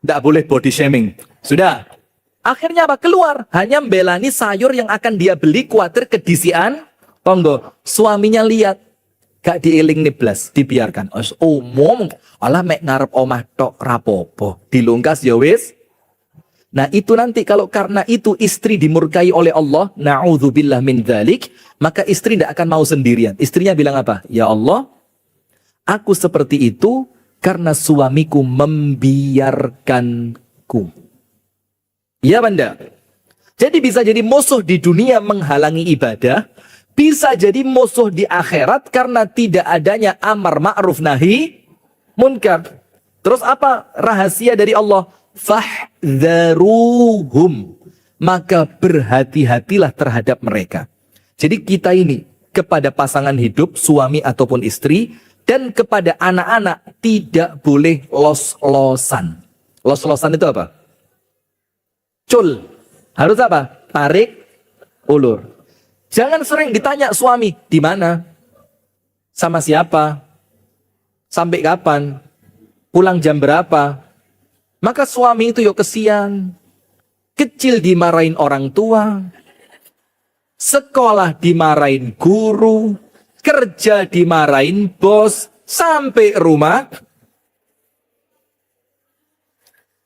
Tidak boleh body shaming. Sudah. Akhirnya apa? Keluar. Hanya membelani sayur yang akan dia beli kuatir kedisian. Tonggo. Suaminya lihat. Gak diiling nih blas. Dibiarkan. Umum. Alah mek ngarep omah tok rapopo. Dilungkas ya wis. Nah itu nanti kalau karena itu istri dimurkai oleh Allah. Na'udzubillah min dzalik. Maka istri tidak akan mau sendirian. Istrinya bilang apa? Ya Allah. Aku seperti itu. Karena suamiku membiarkanku. Ya benda. Jadi bisa jadi musuh di dunia menghalangi ibadah. Bisa jadi musuh di akhirat karena tidak adanya amar ma'ruf nahi munkar. Terus apa rahasia dari Allah? Fahdharuhum. Maka berhati-hatilah terhadap mereka. Jadi kita ini kepada pasangan hidup, suami ataupun istri, dan kepada anak-anak tidak boleh los-losan. Los-losan itu apa? Cul. Harus apa? Tarik ulur. Jangan sering ditanya suami, di mana? Sama siapa? Sampai kapan? Pulang jam berapa? Maka suami itu yo kesian. Kecil dimarahin orang tua. Sekolah dimarahin guru. Kerja dimarahin bos, sampai rumah.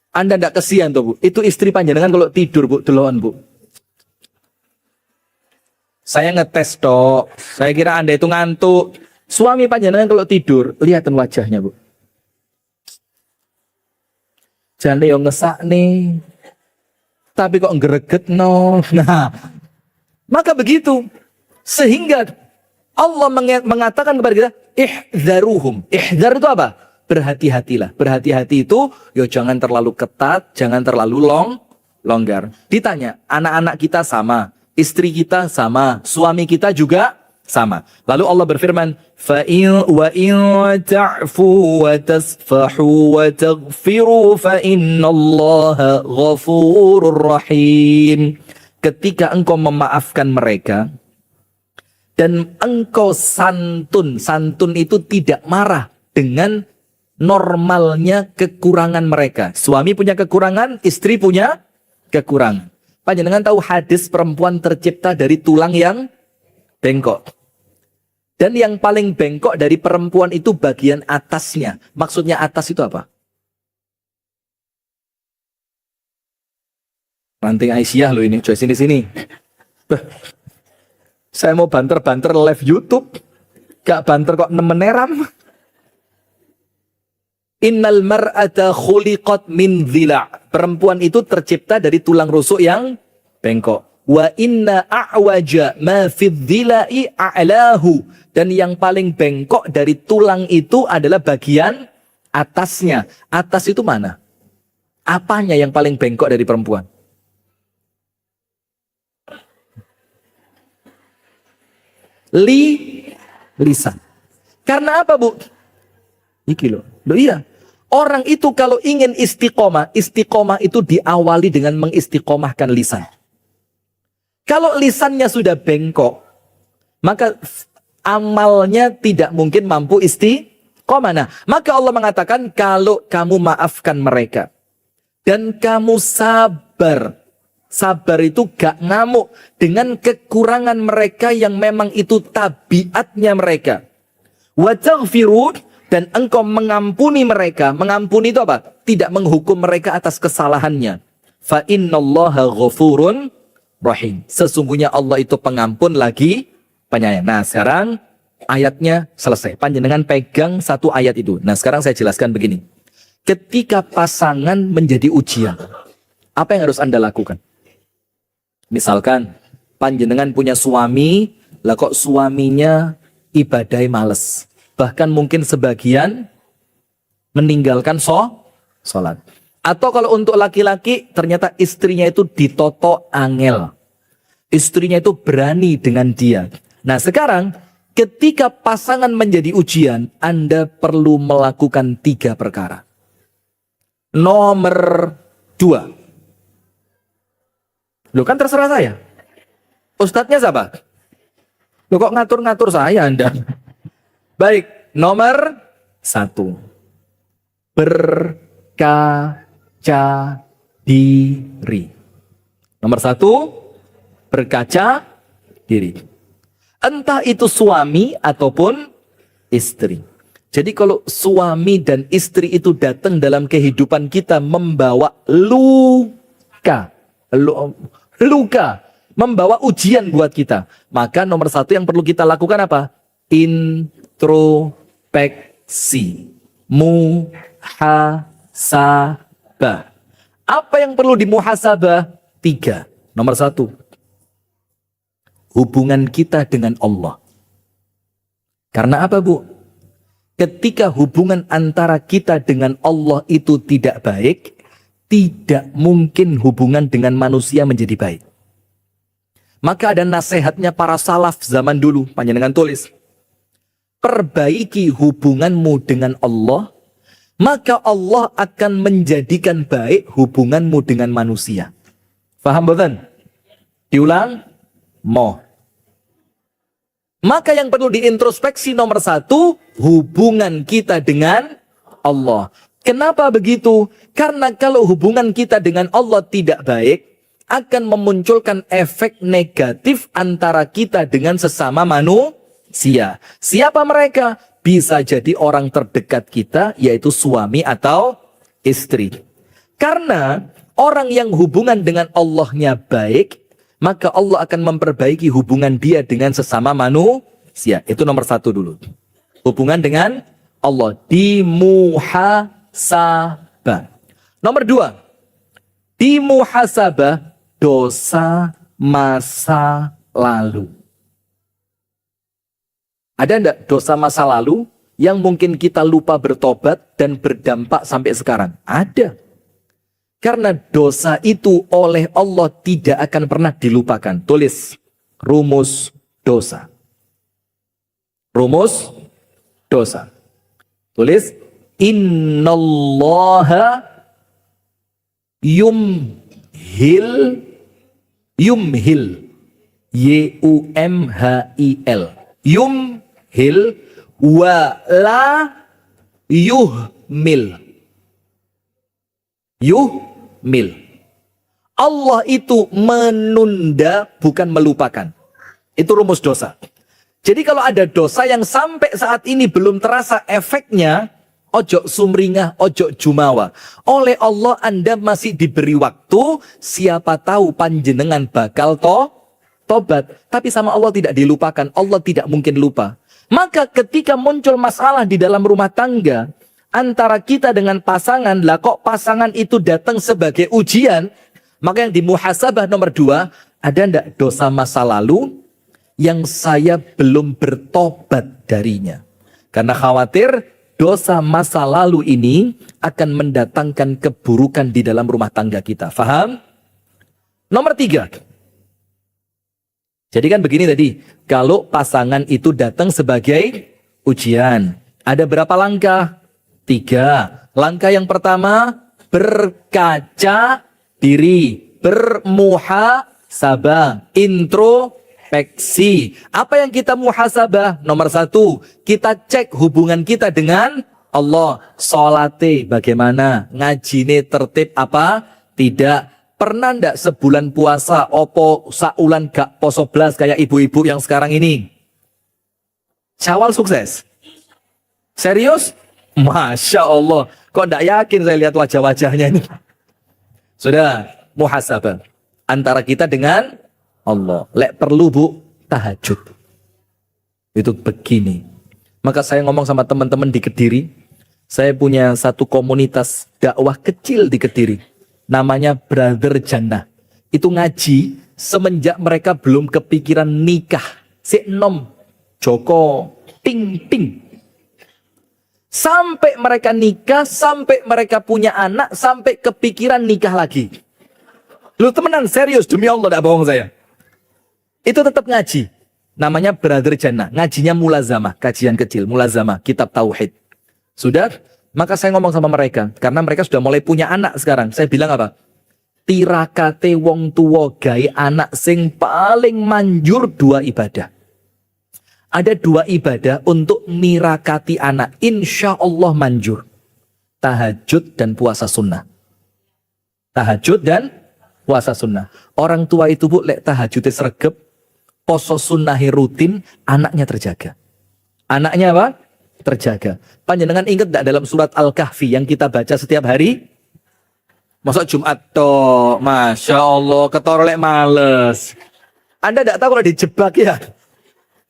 Anda tidak kesian tuh Bu. Itu istri panjenengan kalau tidur Bu, deloan Bu. Saya ngetes toh. Saya kira Anda itu ngantuk. Suami panjenengan kalau tidur, lihatan wajahnya Bu. Jangan yang ngesak nih. Tapi kok ngereget no. Nah, maka begitu. Sehingga Allah mengatakan kepada kita, ihdaruhum. Ihdar itu apa? Berhati-hatilah. Berhati-hati itu, yo jangan terlalu ketat, jangan terlalu longgar. Ditanya, anak-anak kita sama, istri kita sama, suami kita juga sama. Lalu Allah berfirman, wa in ta'fu wa tasfahu wa taghfiru fa innallaha ghafurur rahim. Ketika engkau memaafkan mereka, dan engkau santun. Santun itu tidak marah dengan normalnya kekurangan mereka. Suami punya kekurangan, istri punya kekurangan. Panjenengan tahu hadis perempuan tercipta dari tulang yang bengkok. Dan yang paling bengkok dari perempuan itu bagian atasnya. Maksudnya atas itu apa? Ranting Aisyah loh ini. Coba sini-sini. Saya mau banter-banter live YouTube. Gak banter kok nemeneram. Innal mar'ata khuliqat min dhila'. Perempuan itu tercipta dari tulang rusuk yang bengkok. Wa inna a'waja ma fid dhila'i a'lahu. Dan yang paling bengkok dari tulang itu adalah bagian atasnya. Atas itu mana? Apanya yang paling bengkok dari perempuan? Lisan. Karena apa Bu? Iki loh. Loh iya. Orang itu kalau ingin istiqomah, istiqomah itu diawali dengan mengistiqomahkan lisan. Kalau lisannya sudah bengkok, maka amalnya tidak mungkin mampu istiqomah. Nah, maka Allah mengatakan kalau kamu maafkan mereka dan kamu sabar. Sabar itu gak ngamuk dengan kekurangan mereka yang memang itu tabiatnya mereka. Wa taghfiru, dan engkau mengampuni mereka. Mengampuni itu apa? Tidak menghukum mereka atas kesalahannya. Fa innallaha ghafurun rahim. Sesungguhnya Allah itu pengampun lagi penyayang. Nah, sekarang ayatnya selesai. Panjenengan pegang satu ayat itu. Nah, sekarang saya jelaskan begini. Ketika pasangan menjadi ujian, apa yang harus Anda lakukan? Misalkan panjenengan punya suami Lah kok suaminya ibadai males. Bahkan mungkin sebagian meninggalkan sholat. Atau kalau untuk laki-laki ternyata istrinya itu ditoto angel. Istrinya itu berani dengan dia. Nah sekarang ketika pasangan menjadi ujian, Anda perlu melakukan 3 perkara. Nomor 2. Loh kan terserah saya. Ustadznya siapa? Loh kok ngatur-ngatur saya Anda? Baik, nomor 1. Berkaca diri. Nomor 1. Berkaca diri. Entah itu suami ataupun istri. Jadi kalau suami dan istri itu datang dalam kehidupan kita membawa luka, membawa ujian buat kita. Maka nomor 1 yang perlu kita lakukan apa? Introspeksi. Muhasabah. Apa yang perlu dimuhasabah? 3. Nomor 1. Hubungan kita dengan Allah. Karena apa, Bu? Ketika hubungan antara kita dengan Allah itu tidak baik, tidak mungkin hubungan dengan manusia menjadi baik. Maka ada nasihatnya para salaf zaman dulu, panjenengan tulis. Perbaiki hubunganmu dengan Allah, maka Allah akan menjadikan baik hubunganmu dengan manusia. Faham boten? Diulang? Mo. Maka yang perlu diintrospeksi nomor 1, hubungan kita dengan Allah. Kenapa begitu? Karena kalau hubungan kita dengan Allah tidak baik, akan memunculkan efek negatif antara kita dengan sesama manusia. Siapa mereka? Bisa jadi orang terdekat kita, yaitu suami atau istri. Karena orang yang hubungan dengan Allahnya baik, maka Allah akan memperbaiki hubungan dia dengan sesama manusia. Itu nomor 1 dulu. Hubungan dengan Allah dimuhasabah. Nomor 2. Dimuhasabah dosa masa lalu. Ada enggak dosa masa lalu yang mungkin kita lupa bertobat dan berdampak sampai sekarang? Ada. Karena dosa itu oleh Allah tidak akan pernah dilupakan. Tulis rumus dosa. Rumus dosa. Tulis innallaha yumhil yumhil yumhil wa la yuhmil. Yuhmil. Allah itu menunda bukan melupakan. Itu rumus dosa. Jadi kalau ada dosa yang sampai saat ini belum terasa efeknya, ojo sumringah, ojo jumawa. Oleh Allah Anda masih diberi waktu, siapa tahu panjenengan bakal tobat. Tapi sama Allah tidak dilupakan, Allah tidak mungkin lupa. Maka ketika muncul masalah di dalam rumah tangga, antara kita dengan pasangan, lah kok pasangan itu datang sebagai ujian, maka yang dimuhasabah nomor 2, ada ndak dosa masa lalu yang saya belum bertobat darinya. Karena khawatir dosa masa lalu ini akan mendatangkan keburukan di dalam rumah tangga kita. Faham? Nomor 3. Jadi kan begini tadi, kalau pasangan itu datang sebagai ujian, ada berapa langkah? 3. Langkah yang pertama, berkaca diri, bermuhasabah, introspeksi. Apa yang kita muhasabah? Nomor 1, kita cek hubungan kita dengan Allah. Salate bagaimana? Ngajine tertib apa? Tidak. Pernah ndak sebulan puasa, opo saulan gak poso blas kayak ibu-ibu yang sekarang ini? Syawal sukses? Serius? Masya Allah, kok tidak yakin saya lihat wajah-wajahnya ini. Sudah, muhasabah antara kita dengan Allah. Lek perlu Bu, tahajud. Itu begini. Maka saya ngomong sama teman-teman di Kediri. Saya punya satu komunitas dakwah kecil di Kediri. Namanya Brother Jannah. Itu ngaji semenjak mereka belum kepikiran nikah si enom, Joko, ting ting. Sampai mereka nikah, sampai mereka punya anak, sampai kepikiran nikah lagi. Lu temenan serius demi Allah, tidak bohong saya. Itu tetap ngaji. Namanya Brother Jannah. Ngajinya mulazamah, kajian kecil, mulazamah, kitab tauhid. Sudah? Maka saya ngomong sama mereka, karena mereka sudah mulai punya anak sekarang. Saya bilang apa? Tirakate wong tuwa gawe anak sing paling manjur 2 ibadah. Ada 2 ibadah untuk nirakati anak. Insya Allah manjur. Tahajud dan puasa sunnah. Tahajud dan puasa sunnah. Orang tua itu bu, lek tahajudnya sregep, poso sunnahi rutin, anaknya terjaga. Anaknya apa? Terjaga. Panjenengan ingat tidak dalam surat Al-Kahfi yang kita baca setiap hari? Masa Jumat toh, Masya Allah, ketorolek males. Anda tidak tahu kalau dijebak ya?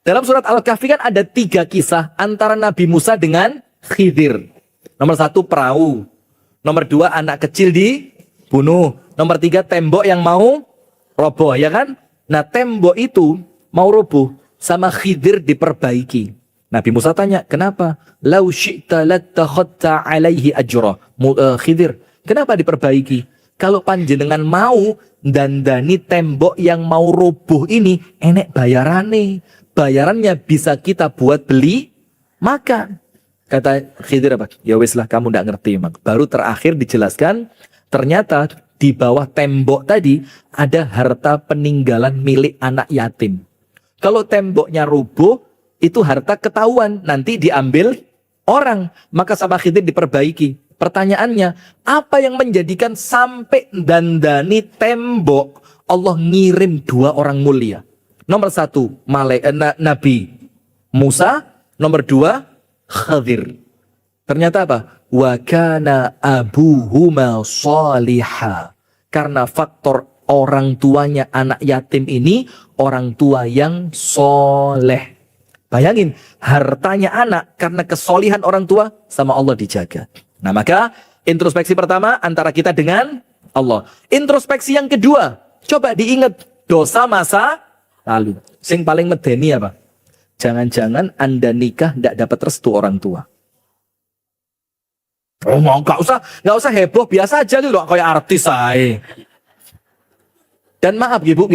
Dalam surat Al-Kahfi kan ada 3 kisah antara Nabi Musa dengan Khidir. Nomor 1 perahu. Nomor 2 anak kecil dibunuh. Nomor 3 tembok yang mau roboh, ya kan? Nah tembok itu mau roboh sama Khidir diperbaiki. Nabi Musa tanya, kenapa? Lau syi'ta lattakhadta alaihi ajra. Khidir, kenapa diperbaiki? Kalau panjenengan mau dandani tembok yang mau roboh ini, enek bayarane. Bayarannya bisa kita buat beli makan. Kata Khidir apa? Ya wis lah, kamu ndak ngerti. Baru terakhir dijelaskan, ternyata di bawah tembok tadi ada harta peninggalan milik anak yatim. Kalau temboknya roboh, itu harta ketahuan, nanti diambil orang. Maka sama Khidir diperbaiki. Pertanyaannya, apa yang menjadikan sampai dandani tembok Allah ngirim 2 orang mulia? Nomor 1, Nabi Musa. Nomor 2, Khidir. Ternyata apa? Wa kana abuhuma shaliha. Karena faktor orang tuanya anak yatim ini orang tua yang soleh. Bayangin, hartanya anak karena kesolihan orang tua sama Allah dijaga. Nah maka introspeksi pertama antara kita dengan Allah. Introspeksi yang kedua, coba diingat dosa masa lalu. Sing paling medeni apa? Jangan-jangan Anda nikah tidak dapat restu orang tua. Oh mau nggak usah heboh, biasa aja gitu loh, kayak artis saya. Dan maaf ibu,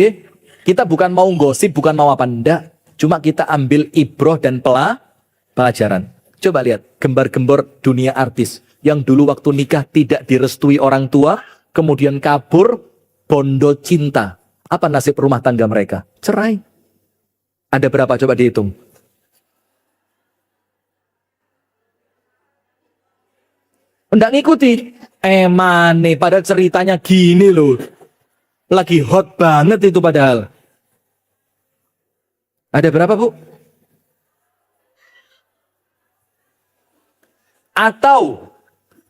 kita bukan mau gosip, bukan mau apa ndak. Cuma kita ambil ibroh dan pelajaran. Coba lihat gembar-gembor dunia artis yang dulu waktu nikah tidak direstui orang tua, kemudian kabur, bondo cinta. Apa nasib rumah tangga mereka? Cerai. Ada berapa? Coba dihitung. Nggak ngikuti. Mane, padahal ceritanya gini loh. Lagi hot banget itu padahal. Ada berapa bu? Atau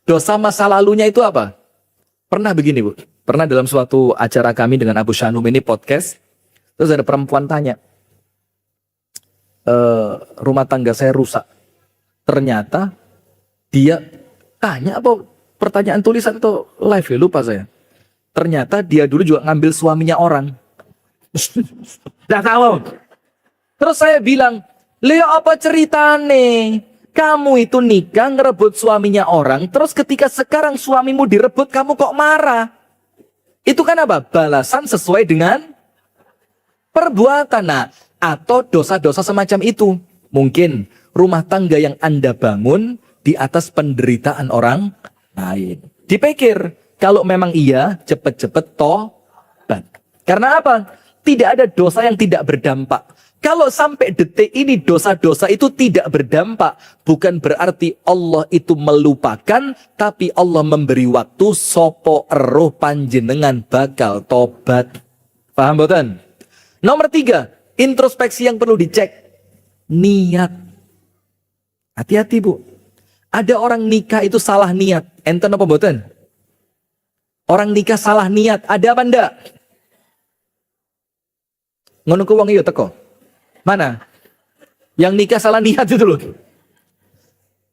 dosa masa lalunya itu apa? Pernah begini bu, pernah dalam suatu acara kami dengan Abu Shanum ini podcast, terus ada perempuan tanya, rumah tangga saya rusak. Ternyata dia tanya apa pertanyaan tulisan atau live ya, lupa saya. Ternyata dia dulu juga ngambil suaminya orang. Tidak tahu. Terus saya bilang, Leo apa ceritane? Kamu itu nikah ngerebut suaminya orang, terus ketika sekarang suamimu direbut, kamu kok marah? Itu kan apa? Balasan sesuai dengan perbuatan. Nah, atau dosa-dosa semacam itu. Mungkin rumah tangga yang Anda bangun di atas penderitaan orang lain. Dipikir, kalau memang iya, cepet-cepet tobat. Karena apa? Tidak ada dosa yang tidak berdampak. Kalau sampai detik ini dosa-dosa itu tidak berdampak, bukan berarti Allah itu melupakan, tapi Allah memberi waktu sopo eruh panjenengan bakal tobat. Paham boten? Nomor 3, introspeksi yang perlu dicek. Niat. Hati-hati bu. Ada orang nikah itu salah niat. Enten apa boten? Orang nikah salah niat. Ada apa ndak? Ngono ku wong iyo teko. Mana? Yang nikah salah niat itu loh.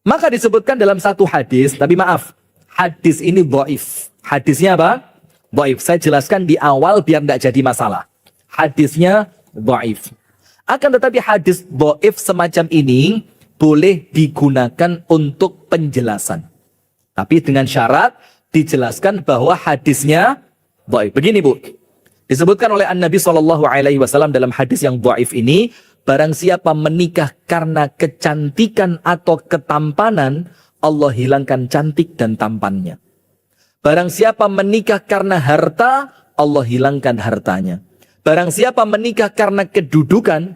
Maka disebutkan dalam satu hadis, tapi maaf, hadis ini dhaif. Hadisnya apa? Dhaif. Saya jelaskan di awal biar tidak jadi masalah. Hadisnya dhaif. Akan tetapi hadis dhaif semacam ini boleh digunakan untuk penjelasan. Tapi dengan syarat dijelaskan bahwa hadisnya dhaif. Begini Bu, disebutkan oleh An-Nabi SAW dalam hadis yang dhaif ini, barang siapa menikah karena kecantikan atau ketampanan, Allah hilangkan cantik dan tampannya. Barang siapa menikah karena harta, Allah hilangkan hartanya. Barang siapa menikah karena kedudukan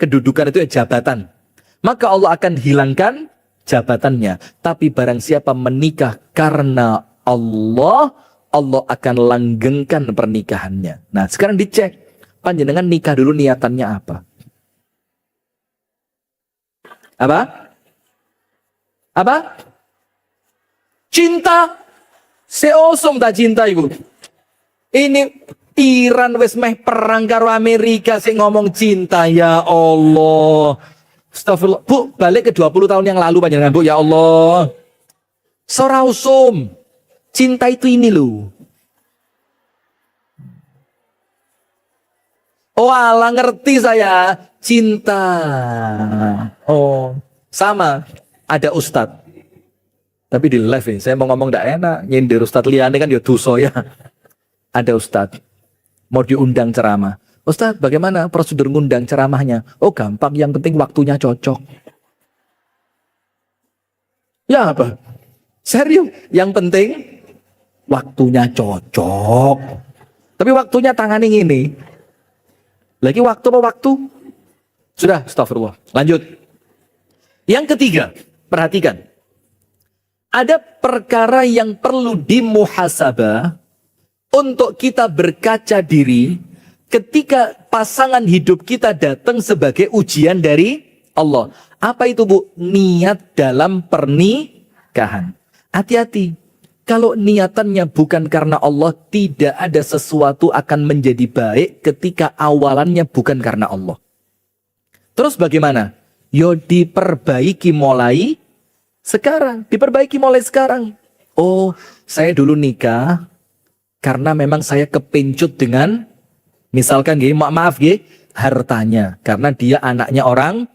itu ya jabatan, maka Allah akan hilangkan jabatannya. Tapi barang siapa menikah karena Allah, Allah akan langgengkan pernikahannya. Nah, sekarang dicek, panjenengan nikah dulu niatannya apa? Apa? Cinta. Seosum tak cinta ibu. Ini Iran wes meh perang karo Amerika sing ngomong cinta, ya Allah. Astagfirullah. Bu, balik ke 20 tahun yang lalu panjenengan Bu, ya Allah. Sorausum. Cinta itu ini loh. Oh alah, ngerti saya. Cinta. Oh, sama. Ada ustadz. Tapi di live ini, saya mau ngomong gak enak. Nyindir ustadz liane kan ya dosa ya. Ada ustadz. Mau diundang ceramah. Ustadz, bagaimana prosedur ngundang ceramahnya? Oh gampang, yang penting waktunya cocok. Ya apa? Serius, yang penting waktunya cocok. Tapi waktunya tangan ini. Lagi waktu apa waktu? Sudah, astagfirullah. Lanjut. Yang ketiga, perhatikan. Ada perkara yang perlu dimuhasabah untuk kita berkaca diri ketika pasangan hidup kita datang sebagai ujian dari Allah. Apa itu Bu? Niat dalam pernikahan. Hati-hati. Kalau niatannya bukan karena Allah, tidak ada sesuatu akan menjadi baik ketika awalannya bukan karena Allah. Terus bagaimana? Yo diperbaiki mulai sekarang. Diperbaiki mulai sekarang. Oh, saya dulu nikah karena memang saya kepencut dengan, misalkan maaf hartanya. Karena dia anaknya orang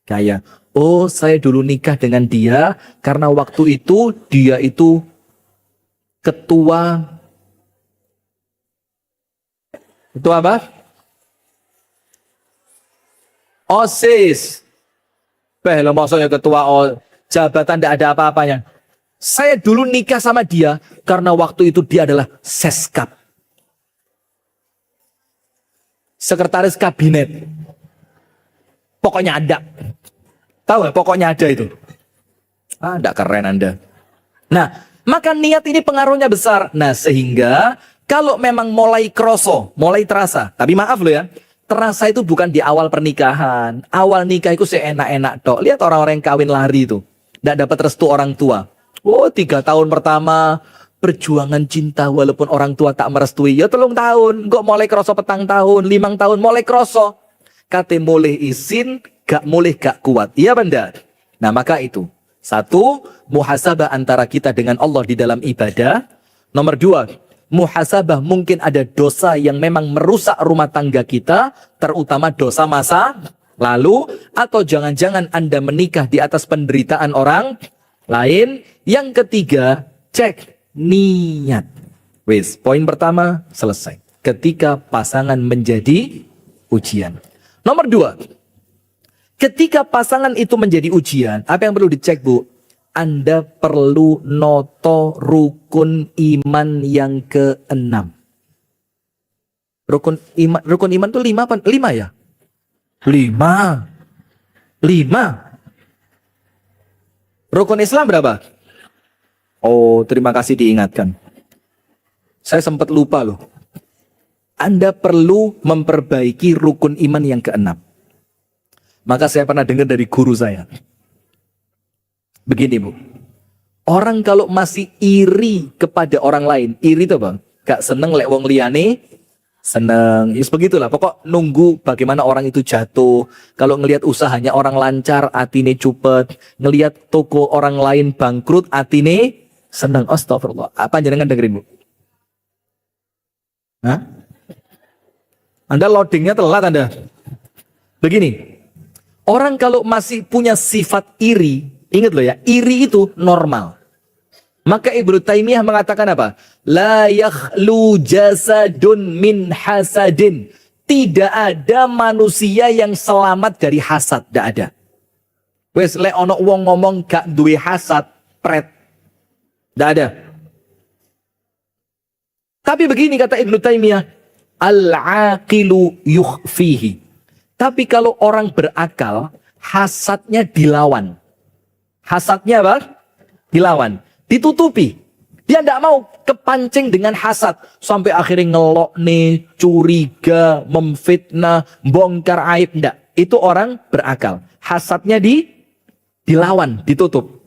kaya. Oh, saya dulu nikah dengan dia karena waktu itu dia itu ketua. Itu apa? OSIS. Lo maksudnya ketua jabatan tidak ada apa-apanya. Saya dulu nikah sama dia karena waktu itu dia adalah seskap. Sekretaris kabinet. Pokoknya ada. Tahu ya, pokoknya ada itu. Ah, tidak keren Anda. Nah, maka niat ini pengaruhnya besar. Nah, sehingga kalau memang mulai kroso, mulai terasa. Tapi maaf loh ya, terasa itu bukan di awal pernikahan. Awal nikah itu seenak-enak tok. Lihat orang-orang yang kawin lari itu. Tidak dapat restu orang tua. Oh, 3 tahun pertama perjuangan cinta walaupun orang tua tak merestui. Ya 3 tahun. Kok mulai kroso 4 tahun, 5 tahun mulai kroso. Kate mulai izin, gak kuat. Iya benar. Nah maka itu. 1, muhasabah antara kita dengan Allah di dalam ibadah. Nomor 2, muhasabah mungkin ada dosa yang memang merusak rumah tangga kita, terutama dosa masa lalu, atau jangan-jangan Anda menikah di atas penderitaan orang lain. Yang ketiga, cek niat. Wes, poin pertama selesai. Ketika pasangan menjadi ujian. Nomor 2, ketika pasangan itu menjadi ujian, apa yang perlu dicek Bu? Anda perlu noto rukun iman yang ke-6. Rukun iman itu 5 apa? 5 ya? 5. Rukun Islam berapa? Oh, terima kasih diingatkan. Saya sempat lupa loh. Anda perlu memperbaiki rukun iman yang ke-6. Maka saya pernah dengar dari guru saya. Begini Bu. Orang kalau masih iri kepada orang lain. Iri itu Bang. Gak seneng lek wong liyane seneng. Yes, begitulah. Pokok nunggu bagaimana orang itu jatuh. Kalau ngelihat usahanya orang lancar, atine cupet. Ngelihat toko orang lain bangkrut, atine seneng. Astagfirullah. Apa jangan dengerin Bu? Hah? Anda loadingnya telat Anda. Begini. Orang kalau masih punya sifat iri, ingat loh ya, iri itu normal. Maka Ibnu Taimiyah mengatakan apa? La yakhlu jasadun min hasadin. Tidak ada manusia yang selamat dari hasad, tidak ada. Wes lek ono wong ngomong gak duwe hasad, pret. Tidak ada. Tapi begini kata Ibnu Taimiyah, al-aqilu yukhfihi. Tapi kalau orang berakal, hasadnya dilawan. Hasadnya apa? Dilawan, ditutupi. Dia tidak mau kepancing dengan hasad. Sampai akhirnya ngelok nih, curiga, memfitnah, bongkar aib. Tidak. Itu orang berakal. Hasadnya dilawan, ditutup.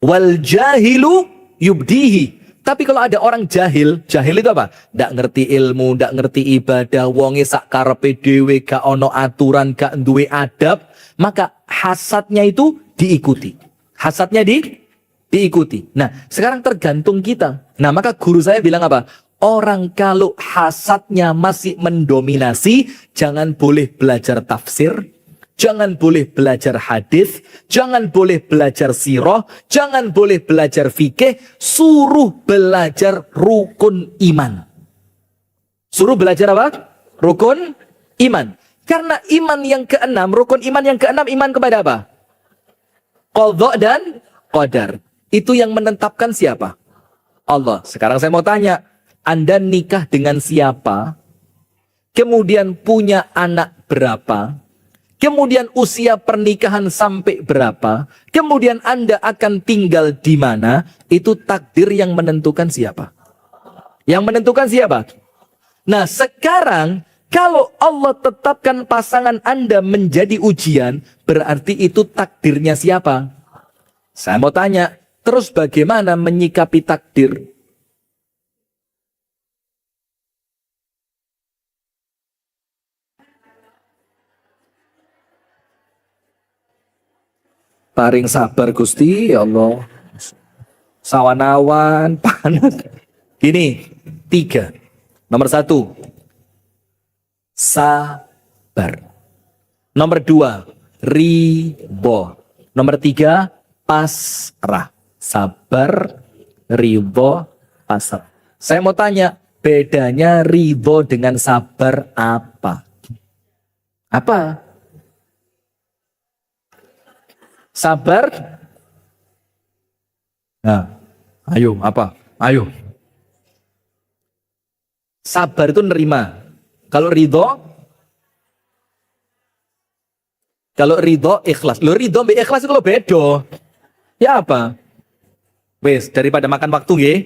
Wal jahilu yubdihi. Tapi kalau ada orang jahil itu apa? Tidak ngerti ilmu, tidak ngerti ibadah, wonge sak karepe dhewe, gak ono aturan, gak duwe adab. Maka hasadnya itu diikuti. Hasadnya diikuti. Nah, sekarang tergantung kita. Nah, maka guru saya bilang apa? Orang kalau hasadnya masih mendominasi, jangan boleh belajar tafsir, jangan boleh belajar hadis, jangan boleh belajar sirah, jangan boleh belajar fikih, suruh belajar rukun iman. Suruh belajar apa? Rukun iman. Karena iman yang keenam, rukun iman yang keenam, iman kepada apa? Qadha dan qadar. Itu yang menetapkan siapa? Allah. Sekarang saya mau tanya, Anda nikah dengan siapa? Kemudian punya anak berapa? Kemudian usia pernikahan sampai berapa? Kemudian Anda akan tinggal di mana? Itu takdir yang menentukan siapa? Yang menentukan siapa? Nah, sekarang kalau Allah tetapkan pasangan Anda menjadi ujian, berarti itu takdirnya siapa? Saya mau tanya, terus bagaimana menyikapi takdir? Paring sabar Gusti, ya Allah. Sawanawan, panas. Gini, 3. Nomor 1, sabar. Nomor 2, ridho. Nomor 3, pasrah. Sabar, ridho, pasrah. Saya mau tanya, bedanya ridho dengan sabar apa? Apa? Sabar. Nah, ayo, apa? Ayo. Sabar itu nerima. Kalau ridho ikhlas. Lo ridho sama ikhlas itu lo bedo. Ya apa? Wes, daripada makan waktu nggih.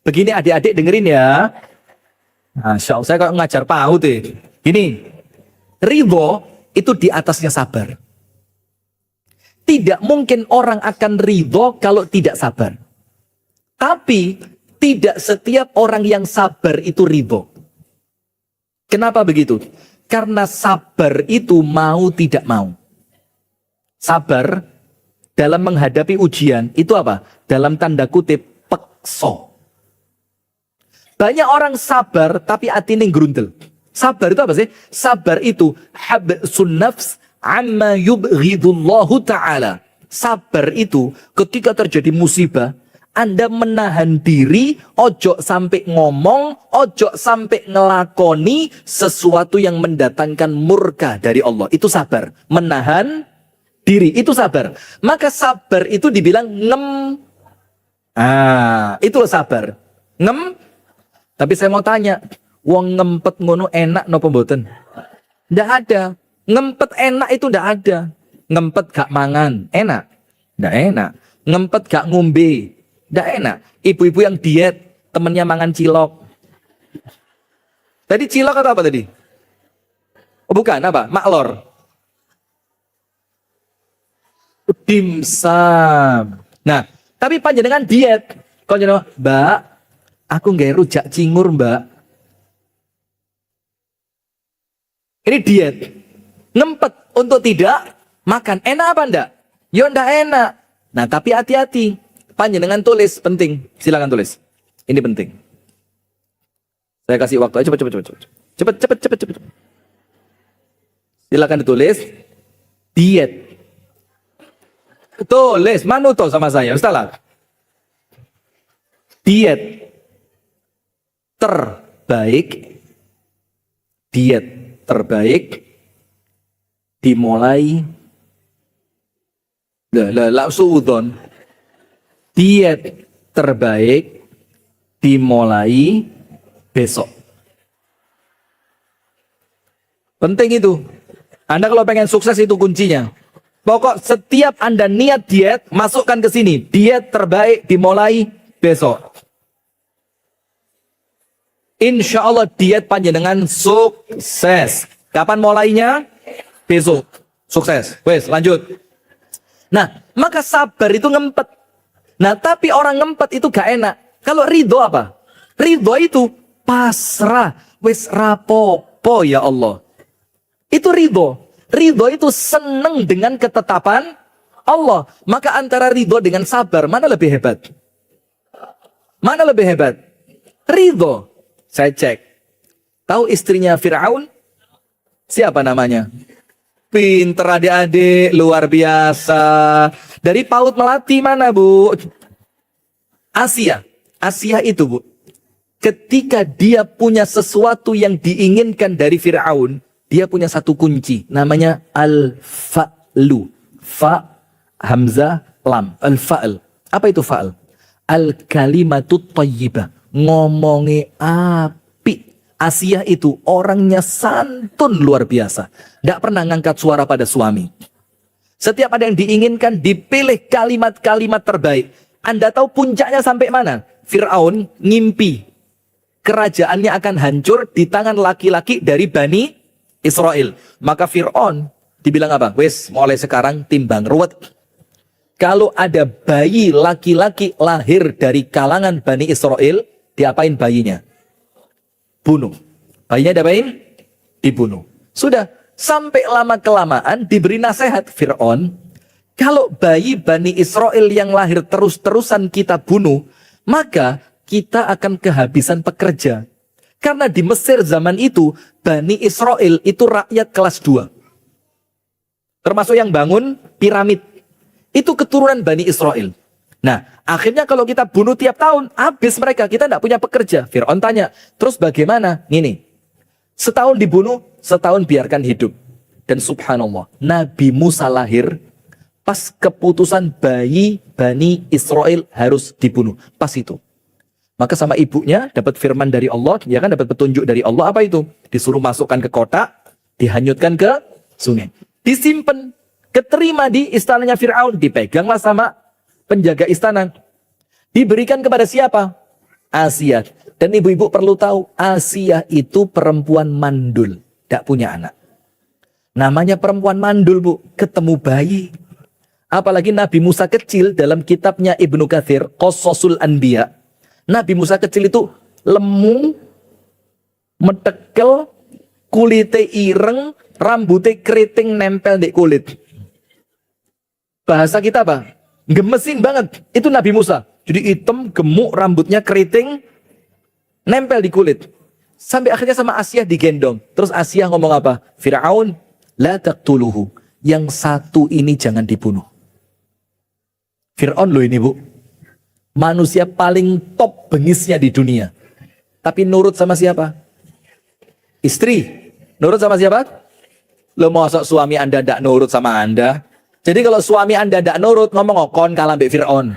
Begini adik-adik dengerin ya. Masya Allah, saya kok ngajar PAUD deh. Gini, ridho itu di atasnya sabar. Tidak mungkin orang akan ridho kalau tidak sabar. Tapi tidak setiap orang yang sabar itu ridho. Kenapa begitu? Karena sabar itu mau tidak mau. Sabar dalam menghadapi ujian itu apa? Dalam tanda kutip pekso. Banyak orang sabar tapi atine grundel. Sabar itu apa sih? Sabar itu habsun nafs amma yubghidullahu ta'ala. Sabar itu ketika terjadi musibah, Anda menahan diri, ojo sampai ngomong, ojo sampai ngelakoni sesuatu yang mendatangkan murka dari Allah. Itu sabar. Menahan diri, itu sabar. Maka sabar itu dibilang itu loh sabar. Tapi saya mau tanya, wong ngempet ngono enak nopo mboten? Ndak ada. Ngempet enak itu ndak ada. Ngempet gak mangan, enak? Ndak enak. Ngempet gak ngombe, ndak enak. Ibu-ibu yang diet, temennya mangan cilok. Tadi cilok atau apa tadi? Oh bukan, apa? Maklor. Dimsum. Nah, tapi panjenengan diet. Kau jenengan, Mbak, aku nggak rujak cingur, Mbak. Ini diet. Ngempet untuk tidak makan. Enak apa enggak? Ya enggak enak. Nah, tapi hati-hati. Panjenengan tulis, penting. Silakan tulis. Ini penting. Saya kasih waktu aja, cepet. Silakan ditulis. Diet. Tulis, manuto sama saya, Ustaz. Diet terbaik, diet terbaik dimulai suudon. Diet terbaik dimulai besok. Penting itu. Anda kalau pengen sukses itu kuncinya. Pokok setiap Anda niat diet, masukkan ke sini. Diet terbaik dimulai besok. Insya Allah diet panjenengan sukses. Kapan mulainya? Besok. Sukses. Wes, lanjut. Nah, maka sabar itu ngempet. Nah, tapi orang ngempet itu gak enak. Kalau ridho apa? Ridho itu pasrah. Wes rapopo ya Allah. Itu ridho. Ridho itu seneng dengan ketetapan Allah. Maka antara ridho dengan sabar, mana lebih hebat? Mana lebih hebat? Ridho. Saya cek. Tahu istrinya Fir'aun? Siapa namanya? Pinter adik-adik, luar biasa. Dari PAUD Melati mana, Bu? Asia. Asia itu, Bu. Ketika dia punya sesuatu yang diinginkan dari Fir'aun, dia punya satu kunci, namanya al-fa'lu. Fa, hamzah, lam. Al-fa'l. Apa itu fa'l? Al-kalimatut thayyibah. Ngomongnya api. Asia itu orangnya santun luar biasa. Tidak pernah ngangkat suara pada suami. Setiap ada yang diinginkan, dipilih kalimat-kalimat terbaik. Anda tahu puncaknya sampai mana? Fir'aun ngimpi. Kerajaannya akan hancur di tangan laki-laki dari Bani Israel. Maka Fir'aun dibilang apa? Wes, mulai sekarang timbang ruwet. Kalau ada bayi laki-laki lahir dari kalangan Bani Israel, diapain bayinya? Bunuh. Bayinya diapain? Dibunuh. Sudah, sampai lama-kelamaan diberi nasihat Fir'aun, kalau bayi Bani Israel yang lahir terus-terusan kita bunuh, maka kita akan kehabisan pekerja. Karena di Mesir zaman itu, Bani Israel itu rakyat kelas 2. Termasuk yang bangun piramid. Itu keturunan Bani Israel. Nah, akhirnya kalau kita bunuh tiap tahun, habis mereka, kita tidak punya pekerja. Fir'aun tanya, terus bagaimana? Gini, setahun dibunuh, setahun biarkan hidup. Dan subhanallah, Nabi Musa lahir, pas keputusan bayi Bani Israel harus dibunuh. Pas itu. Maka sama ibunya dapat firman dari Allah, ya kan, dapat petunjuk dari Allah. Apa itu? Disuruh masukkan ke kotak, dihanyutkan ke sungai. Disimpan, keterima di istananya Fir'aun, dipeganglah sama penjaga istana. Diberikan kepada siapa? Asia. Dan ibu-ibu perlu tahu, Asia itu perempuan mandul, tidak punya anak. Namanya perempuan mandul, Bu, ketemu bayi. Apalagi Nabi Musa kecil dalam kitabnya Ibnu Katsir, Qasasul Anbiya. Nabi Musa kecil itu lemu, metekel, kulitnya ireng, rambutnya keriting nempel di kulit. Bahasa kita apa? Gemesin banget. Itu Nabi Musa. Jadi hitam, gemuk, rambutnya keriting, nempel di kulit. Sampai akhirnya sama Asia digendong. Terus Asia ngomong apa? Fir'aun, la taqtuluhu. Yang satu ini jangan dibunuh. Fir'aun loh ini, Bu. Manusia paling top bengisnya di dunia. Tapi nurut sama siapa? Istri. Nurut sama siapa? Lo masuk suami Anda tidak nurut sama Anda? Jadi kalau suami Anda tidak nurut, ngomong kon kalah mbek Fir'aun.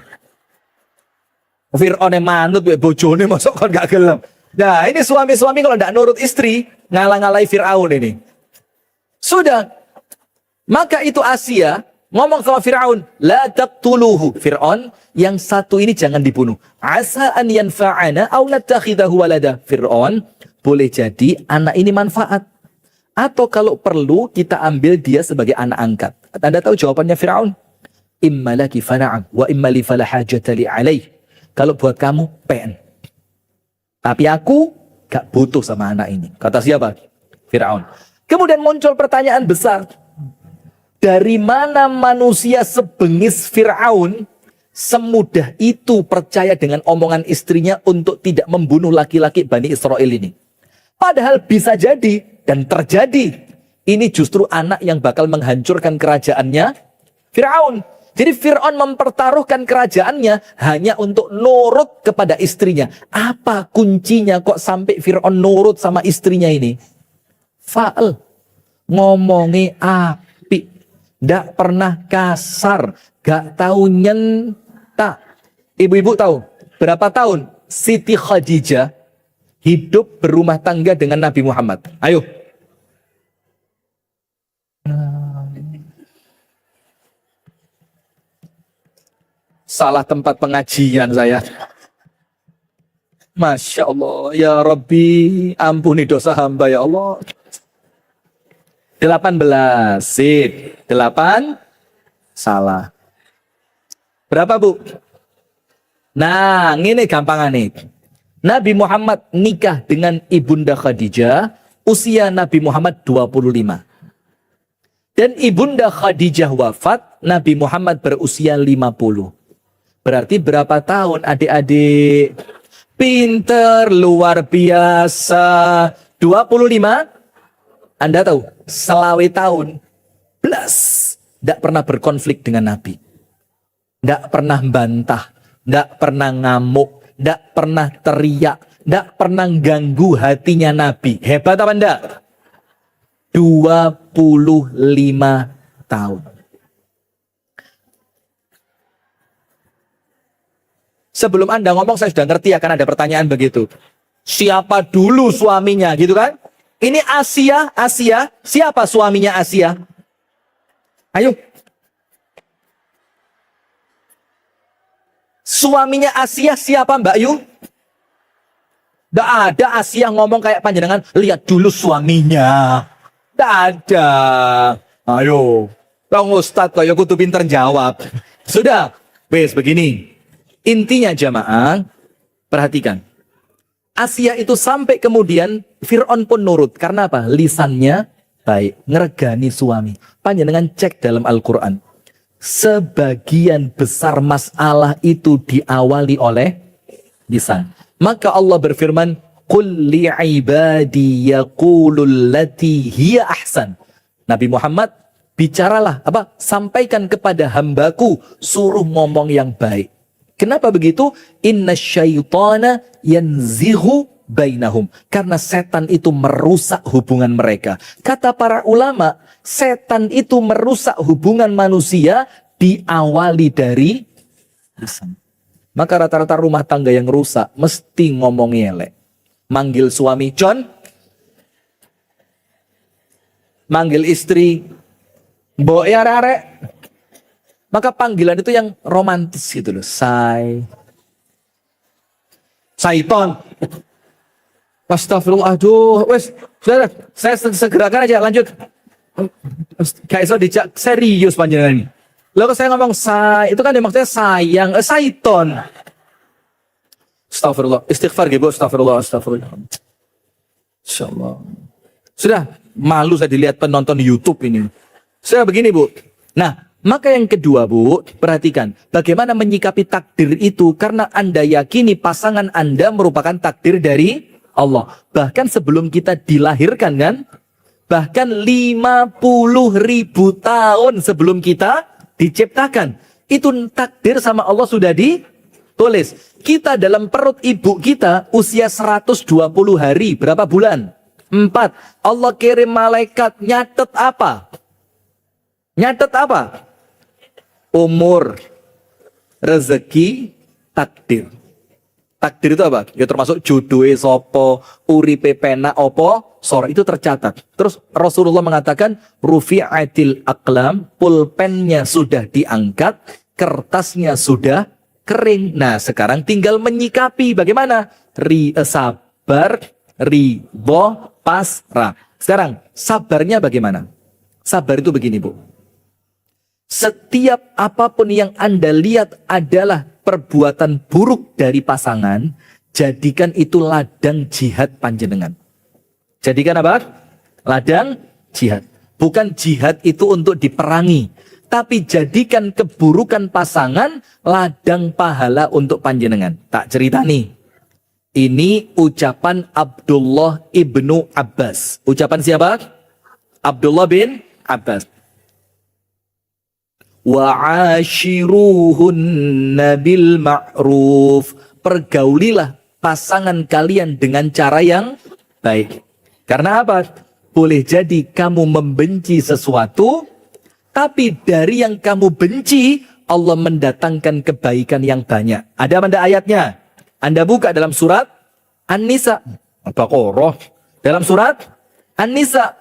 Fir'aun yang manut mbek bojone masuk kon gak gelem. Nah, ini suami-suami kalau tidak nurut istri, ngalah-ngalahi Fir'aun ini. Sudah. Maka itu Asia ngomong sama Fir'aun, la taqtuluhu. Fir'aun, yang satu ini jangan dibunuh. Asa an yanfa'ana aw natakhidahu walada. Fir'aun, boleh jadi anak ini manfaat. Atau kalau perlu kita ambil dia sebagai anak angkat. Anda tahu jawabannya Fir'aun? Imma laki fana'am wa imma li fala hajata li alaih. Kalau buat kamu, PN. Tapi aku gak butuh sama anak ini. Kata siapa? Fir'aun. Kemudian muncul pertanyaan besar. Dari mana manusia sebengis Fir'aun semudah itu percaya dengan omongan istrinya untuk tidak membunuh laki-laki Bani Israel ini? Padahal bisa jadi dan terjadi Ini justru anak yang bakal menghancurkan kerajaannya Fir'aun. Jadi Fir'aun mempertaruhkan kerajaannya hanya untuk nurut kepada istrinya. Apa kuncinya kok sampai Fir'aun nurut sama istrinya ini? Fa'al. Ngomongi api. Ndak pernah kasar. Gak tahu nyentak. Ibu-ibu tahu berapa tahun Siti Khadijah hidup berumah tangga dengan Nabi Muhammad? Ayo. Salah tempat pengajian saya. Masya Allah. Ya Rabbi, ampuni dosa hamba ya Allah. 18. Sip. 8. Salah. Berapa Bu? Nah, ini gampang nih. Nabi Muhammad nikah dengan Ibunda Khadijah, usia Nabi Muhammad 25. Dan Ibunda Khadijah wafat, Nabi Muhammad berusia 50. Berarti berapa tahun adik-adik? Pinter, luar biasa. 25? Anda tahu, selawe tahun. Plus, tidak pernah berkonflik dengan Nabi. Tidak pernah bantah, tidak pernah ngamuk, tidak pernah teriak, tidak pernah ganggu hatinya Nabi. Hebat apa enggak? 25 tahun. Sebelum Anda ngomong saya sudah ngerti akan ada pertanyaan begitu. Siapa dulu suaminya gitu kan? Ini Asia, siapa suaminya Asia? Ayo. Suaminya Asia siapa Mbak Yu? Tidak ada Asia ngomong kayak panjenengan, lihat dulu suaminya. Tidak ada. Ayo. Bang Ustadz kayak kudu pinter jawab. Sudah. Wes begini. Intinya jamaah, perhatikan. Asia itu sampai kemudian Fir'aun pun nurut. Karena apa? Lisannya baik. Ngeregani suami. Panjenengan cek dalam Al-Quran. Sebagian besar masalah itu diawali oleh lisan. Maka Allah berfirman, Qul li'ibadi yaqulul lati hiya ahsan. Nabi Muhammad, bicaralah, sampaikan kepada hambaku, suruh ngomong yang baik. Kenapa begitu? Inna syaitana yanzighu bainahum. Karena setan itu merusak hubungan mereka. Kata para ulama, setan itu merusak hubungan manusia diawali dari lisan. Maka rata-rata rumah tangga yang rusak mesti ngomong elek. Manggil suami, John. Manggil istri, Mbok ya rarek. Maka panggilan itu yang romantis gitu loh. Saiton. Astagfirullah. Aduh, wes, sudah, saya segerakan aja, lanjut. Kayak so dijak serius panjangan ini. Lalu saya ngomong itu kan maksudnya sayang, Saiton. Astagfirullah. Istighfar gitu, astagfirullah. Insyaallah. Sudah, malu saya dilihat penonton YouTube ini. Sudah begini, Bu. Nah, maka yang kedua, Bu, perhatikan. Bagaimana menyikapi takdir itu. Karena Anda yakini pasangan Anda merupakan takdir dari Allah. Bahkan sebelum kita dilahirkan kan. Bahkan 50.000 tahun sebelum kita diciptakan. Itu takdir sama Allah sudah ditulis. Kita dalam perut ibu kita usia 120 hari. Berapa bulan? 4. Allah kirim malaikat nyatet apa? Nyatet apa? Umur, rezeki, takdir. Takdir itu apa? Ya termasuk jodohe sopo, uripe penak opo, sore itu tercatat. Terus Rasulullah mengatakan, rufi'atil aqlam, pulpennya sudah diangkat, kertasnya sudah kering. Nah sekarang tinggal menyikapi bagaimana? Sabar, ridho, pasrah. Sekarang sabarnya bagaimana? Sabar itu begini, Bu. Setiap apapun yang Anda lihat adalah perbuatan buruk dari pasangan, jadikan itu ladang jihad panjenengan. Jadikan apa? Ladang jihad. Bukan jihad itu untuk diperangi, tapi jadikan keburukan pasangan ladang pahala untuk panjenengan. Tak cerita nih. Ini ucapan Abdullah ibnu Abbas. Ucapan siapa? Abdullah bin Abbas. Wa'ashiruhunna bil ma'ruf. Pergaulilah pasangan kalian dengan cara yang baik. Karena apa? Boleh jadi kamu membenci sesuatu, tapi dari yang kamu benci, Allah mendatangkan kebaikan yang banyak. Ada pada ayatnya. Anda buka dalam surat An-Nisa. Al-Baqarah. Dalam surat An-Nisa.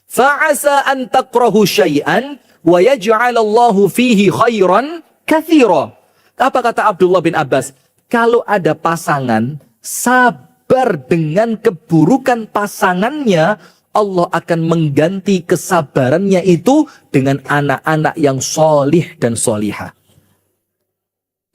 Fa'asa an takrahu syai'an wa yaj'alallahu fihi khairan katsira. Apa kata Abdullah bin Abbas? Kalau ada pasangan, sabar dengan keburukan pasangannya, Allah akan mengganti kesabarannya itu dengan anak-anak yang solih dan solihah.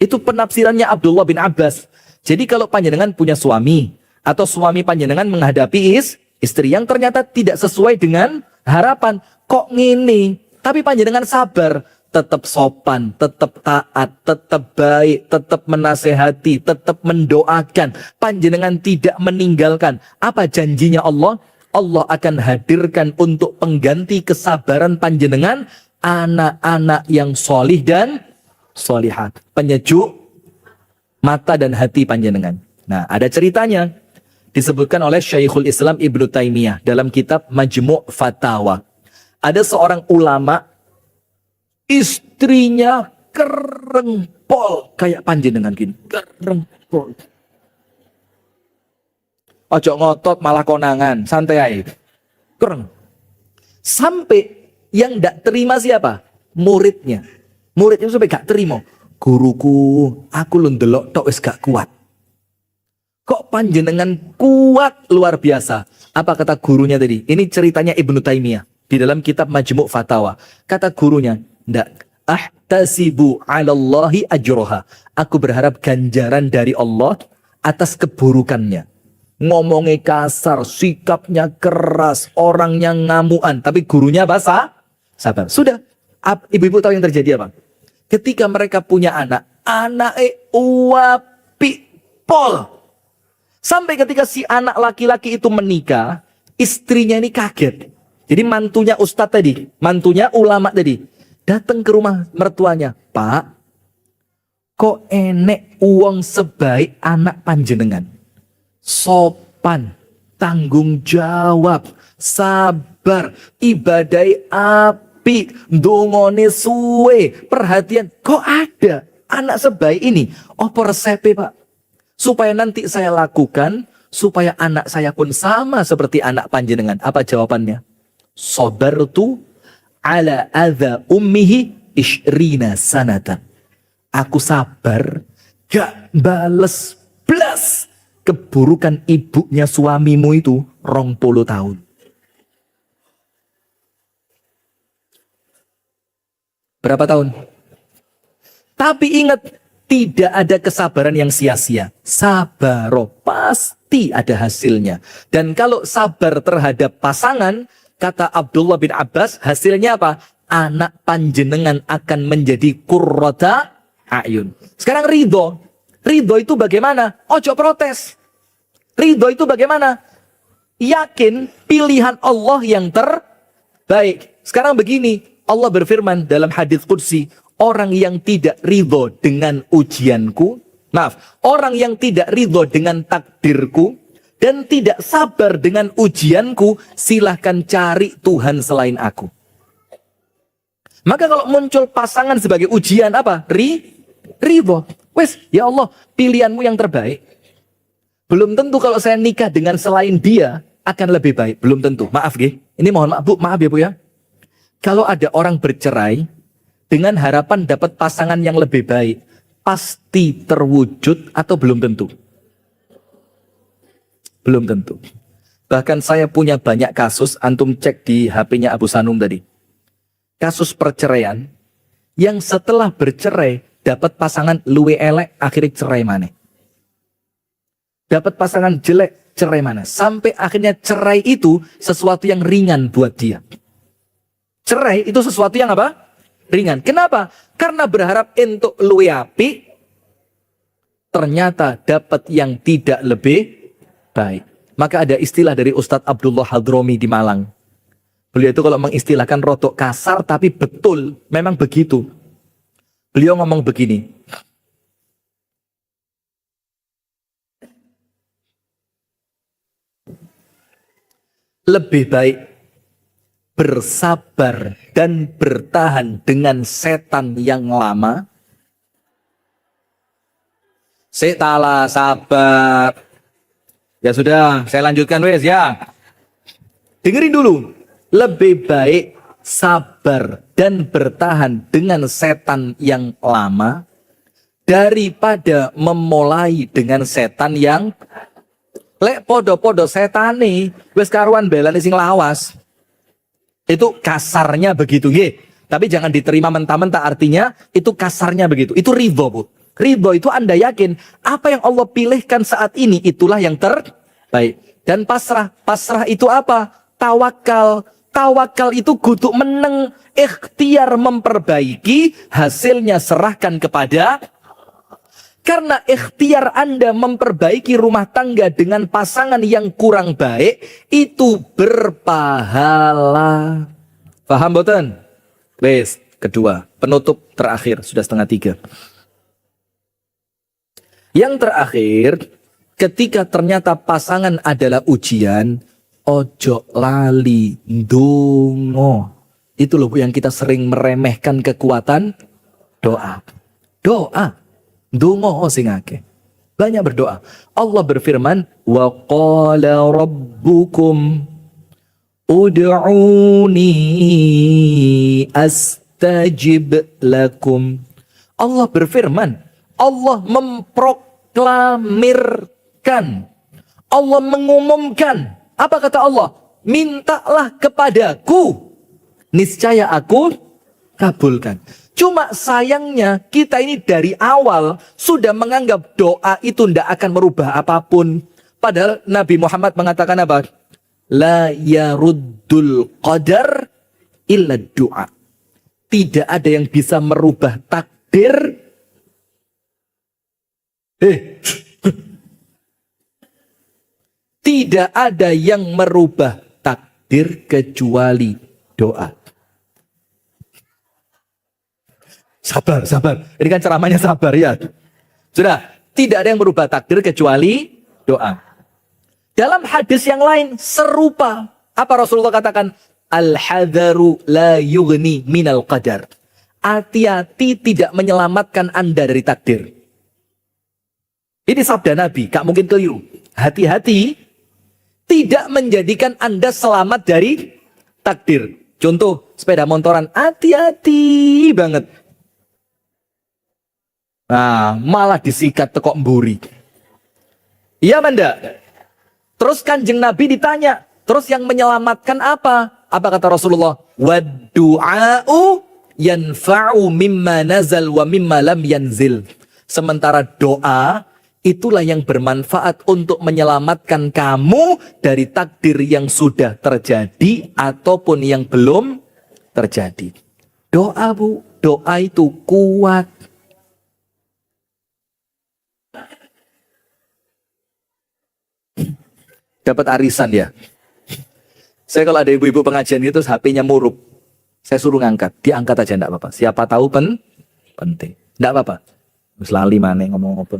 Itu penafsirannya Abdullah bin Abbas. Jadi kalau panjenengan punya suami, atau suami panjenengan menghadapi istri yang ternyata tidak sesuai dengan harapan, kok ngene, tapi panjenengan sabar, tetap sopan, tetap taat, tetap baik, tetap menasehati, tetap mendoakan, panjenengan tidak meninggalkan. Apa janjinya Allah? Allah akan hadirkan untuk pengganti kesabaran panjenengan anak-anak yang solih dan solihat, penyejuk mata dan hati panjenengan. Nah, ada ceritanya disebutkan oleh Syekhul Islam Ibnu Taimiyah dalam kitab Majmu' Fatawa. Ada seorang ulama, istrinya kerengpol kayak panjenengan gini, kerengpol. Ojo ngotot malah konangan, santai aja. Kereng. Sampai yang tidak terima siapa? Muridnya. Muridnya sampai gak terima. Guruku, aku lu ndelok tok wis gak kuat. Kok panjenengan kuat luar biasa? Apa kata gurunya tadi? Ini ceritanya Ibnu Taimiyah di dalam kitab Majmu' Fatawa. Kata gurunya, ndak, ahtasibu 'alallahi ajroha. Aku berharap ganjaran dari Allah atas keburukannya. Ngomongnya kasar, sikapnya keras, orangnya ngamuan, tapi gurunya sabar. Sudah, ibu-ibu tahu yang terjadi apa? Ketika mereka punya anak, anaknya uapi pol. Sampai ketika si anak laki-laki itu menikah, istrinya ini kaget. Jadi mantunya ustadz tadi, mantunya ulama tadi, datang ke rumah mertuanya. Pak, kok enek uang sebaik anak panjenengan? Sopan, tanggung jawab, sabar, ibadai api, dongone suwe, perhatian. Kok ada anak sebaik ini? Apa resepnya, Pak? Supaya nanti saya lakukan, supaya anak saya pun sama seperti anak panjenengan. Apa jawabannya? Sabartu ala adza ummihi ishrina sanatan. Aku sabar, gak bales blas keburukan ibunya suamimu itu 20 tahun. Berapa tahun? Tapi ingat, tidak ada kesabaran yang sia-sia. Sabaro, pasti ada hasilnya. Dan kalau sabar terhadap pasangan, kata Abdullah bin Abbas, hasilnya apa? Anak panjenengan akan menjadi qurrata a'yun. Sekarang ridho. Ridho itu bagaimana? Ojo protes. Ridho itu bagaimana? Yakin pilihan Allah yang terbaik. Sekarang begini, Allah berfirman dalam hadits qudsi, orang yang tidak ridho dengan ujianku, orang yang tidak ridho dengan takdirku, dan tidak sabar dengan ujianku, silahkan cari Tuhan selain aku. Maka kalau muncul pasangan sebagai ujian apa? Ridho. Wes, ya Allah, pilihanmu yang terbaik. Belum tentu kalau saya nikah dengan selain dia akan lebih baik. Belum tentu. Maaf, ini mohon maaf, Bu. Maaf ya, Bu ya. Kalau ada orang bercerai dengan harapan dapat pasangan yang lebih baik, pasti terwujud atau belum tentu? Belum tentu. Bahkan saya punya banyak kasus, antum cek di HP-nya Abu Sanum tadi. Kasus perceraian yang setelah bercerai dapat pasangan luwe elek, akhirnya cerai mana? Dapat pasangan jelek, cerai mana? Sampai akhirnya cerai itu sesuatu yang ringan buat dia. Cerai itu sesuatu yang apa? Ringan. Kenapa? Karena berharap untuk luwe api, ternyata dapat yang tidak lebih baik. Maka ada istilah dari Ustadz Abdullah Hadromi di Malang. Beliau itu kalau mengistilahkan rotok kasar tapi betul, memang begitu. Beliau ngomong begini, lebih baik bersabar dan bertahan dengan setan yang lama. Setala sabar. Ya sudah, saya lanjutkan wes ya. Dengerin dulu. Lebih baik sabar dan bertahan dengan setan yang lama daripada memulai dengan setan yang lek podo-podo setane wis karuan belani sing lawas. Itu kasarnya begitu nggih. Tapi jangan diterima mentah-mentah, artinya itu kasarnya begitu. Itu ridho, Bu. Ridho itu Anda yakin apa yang Allah pilihkan saat ini itulah yang terbaik. Dan pasrah. Pasrah itu apa? Tawakal. Tawakal itu kudu meneng, ikhtiar memperbaiki, hasilnya serahkan kepada. Karena ikhtiar Anda memperbaiki rumah tangga dengan pasangan yang kurang baik, itu berpahala. Paham boten? Wes, kedua, penutup terakhir, sudah 2:30. Yang terakhir, ketika ternyata pasangan adalah ujian, ojo lali ndonga. Itu loh Bu, yang kita sering meremehkan kekuatan doa. Doa. Ndonga sing akeh. Banyak berdoa. Allah berfirman, wa qala rabbukum ud'uni astajib lakum. Allah berfirman, Allah memproklamirkan, Allah mengumumkan. Apa kata Allah? Mintalah kepadaku, niscaya aku kabulkan. Cuma sayangnya kita ini dari awal sudah menganggap doa itu tidak akan merubah apapun. Padahal Nabi Muhammad mengatakan apa? La yaruddul qadar illa doa. Tidak ada yang bisa merubah takdir. Tidak ada yang merubah takdir kecuali doa. Sabar, sabar. Ini kan ceramahnya sabar ya. Sudah, tidak ada yang merubah takdir kecuali doa. Dalam hadis yang lain serupa. Apa Rasulullah katakan? Al-hadaru la yughni minal qadar. Hati-hati tidak menyelamatkan Anda dari takdir. Ini sabda Nabi, gak mungkin keliru. Hati-hati tidak menjadikan Anda selamat dari takdir. Contoh, sepeda motoran, hati-hati banget. Nah, malah disikat tekok mburi. Iya Manda. Terus Kanjeng Nabi ditanya, terus yang menyelamatkan apa? Apa kata Rasulullah? Wad-du'a'u yanfa'u mimma nazal wa mimma lam yanzil. Sementara doa itulah yang bermanfaat untuk menyelamatkan kamu dari takdir yang sudah terjadi ataupun yang belum terjadi. Doa Bu, doa itu kuat. Dapat arisan ya. Saya kalau ada ibu-ibu pengajian itu HP-nya murup. Saya suruh ngangkat, diangkat aja enggak apa-apa. Siapa tahu penting. Enggak apa-apa. Wis lali maneh ngomong apa.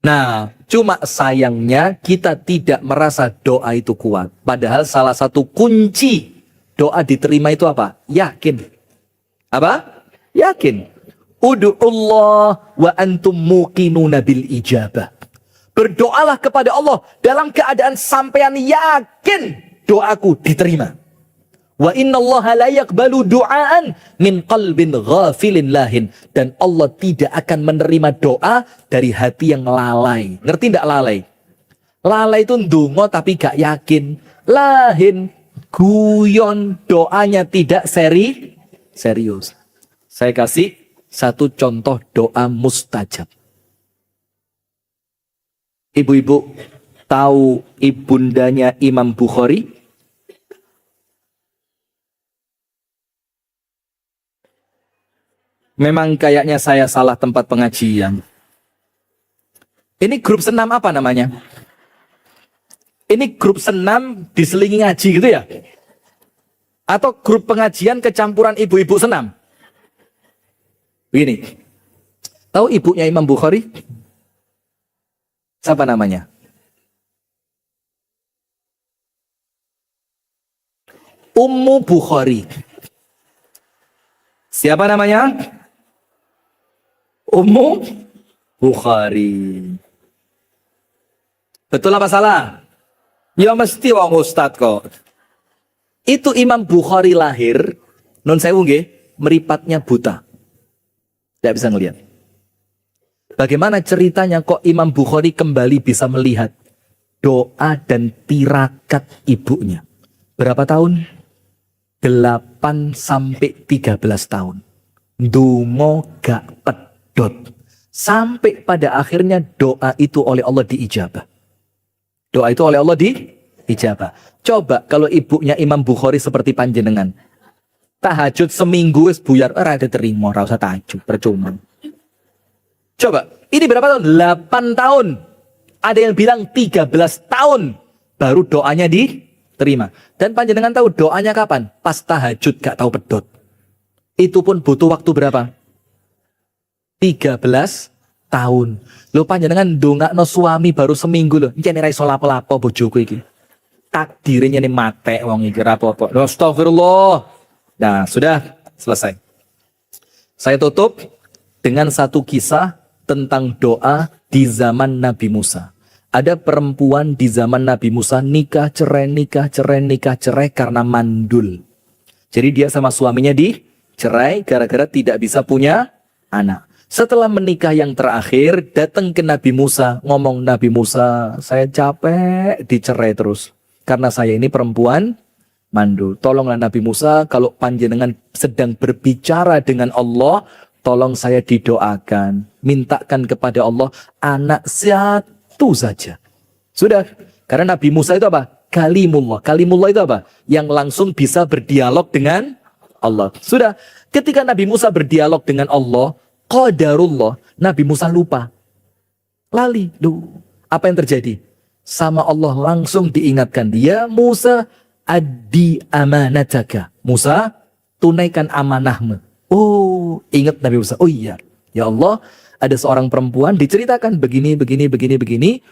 Nah, cuma sayangnya kita tidak merasa doa itu kuat. Padahal salah satu kunci doa diterima itu apa? Yakin. Apa? Yakin. Ud'ullah wa antum muqinuna bil ijabah. Berdoalah kepada Allah dalam keadaan sampean yakin doaku diterima. Wa innallaha la yaqbalu du'aan min qalbin ghafilin lahin. Dan Allah tidak akan menerima doa dari hati yang lalai. Ngerti enggak lalai? Lalai itu ndonga tapi gak yakin. Lahin, guyon, doanya tidak serius. Saya kasih satu contoh doa mustajab. Ibu-ibu tahu ibundanya Imam Bukhari? Memang kayaknya saya salah tempat pengajian. Ini grup senam apa namanya? Ini grup senam diselingi ngaji gitu ya? Atau grup pengajian kecampuran ibu-ibu senam? Begini, tahu ibunya Imam Bukhari? Siapa namanya? Ummu Bukhari. Siapa namanya? Ummu Bukhari. Betul apa salah? Ya mesti wong ustad kok. Itu Imam Bukhari lahir, nun sewu nggih, meripatnya buta. Tidak bisa ngelihat. Bagaimana ceritanya kok Imam Bukhari kembali bisa melihat doa dan tirakat ibunya? Berapa tahun? 8 sampai 13 tahun. Dungo gak pedot. Sampai pada akhirnya doa itu oleh Allah diijabah. Doa itu oleh Allah diijabah. Coba kalau ibunya Imam Bukhari seperti panjenengan. Tahajud seminggu wis buyar, ora diterima, ora usah tahajud, percuma. Coba, ini berapa tahun? 8 tahun. Ada yang bilang 13 tahun baru doanya diterima. Dan panjenengan tahu doanya kapan? Pas tahajud gak tahu pedot. Itu pun butuh waktu berapa? 13 tahun. Lo panjenengan ndongakno suami baru seminggu lho. Jane ra iso lapo-lapo bojoku iki. Takdirnya nih mate wong iki ra apa-apa. Astagfirullah. Nah, sudah selesai. Saya tutup dengan satu kisah tentang doa di zaman Nabi Musa. Ada perempuan di zaman Nabi Musa nikah cerai karena mandul. Jadi dia sama suaminya dicerai gara-gara tidak bisa punya anak. Setelah menikah yang terakhir, datang ke Nabi Musa, ngomong, Nabi Musa, saya capek dicerai terus. Karena saya ini perempuan mandul. Tolonglah Nabi Musa, kalau panjenengan sedang berbicara dengan Allah, tolong saya didoakan. Mintakan kepada Allah anak satu saja. Sudah. Karena Nabi Musa itu apa? Kalimullah. Kalimullah itu apa? Yang langsung bisa berdialog dengan Allah. Sudah. Ketika Nabi Musa berdialog dengan Allah, qadarullah, Nabi Musa lupa. Lali. Duh, apa yang terjadi? Sama Allah langsung diingatkan dia, Musa, addi amanataka. Musa, tunaikan amanahmu. Oh, ingat Nabi Musa. Oh iya, ya Allah, ada seorang perempuan diceritakan begini.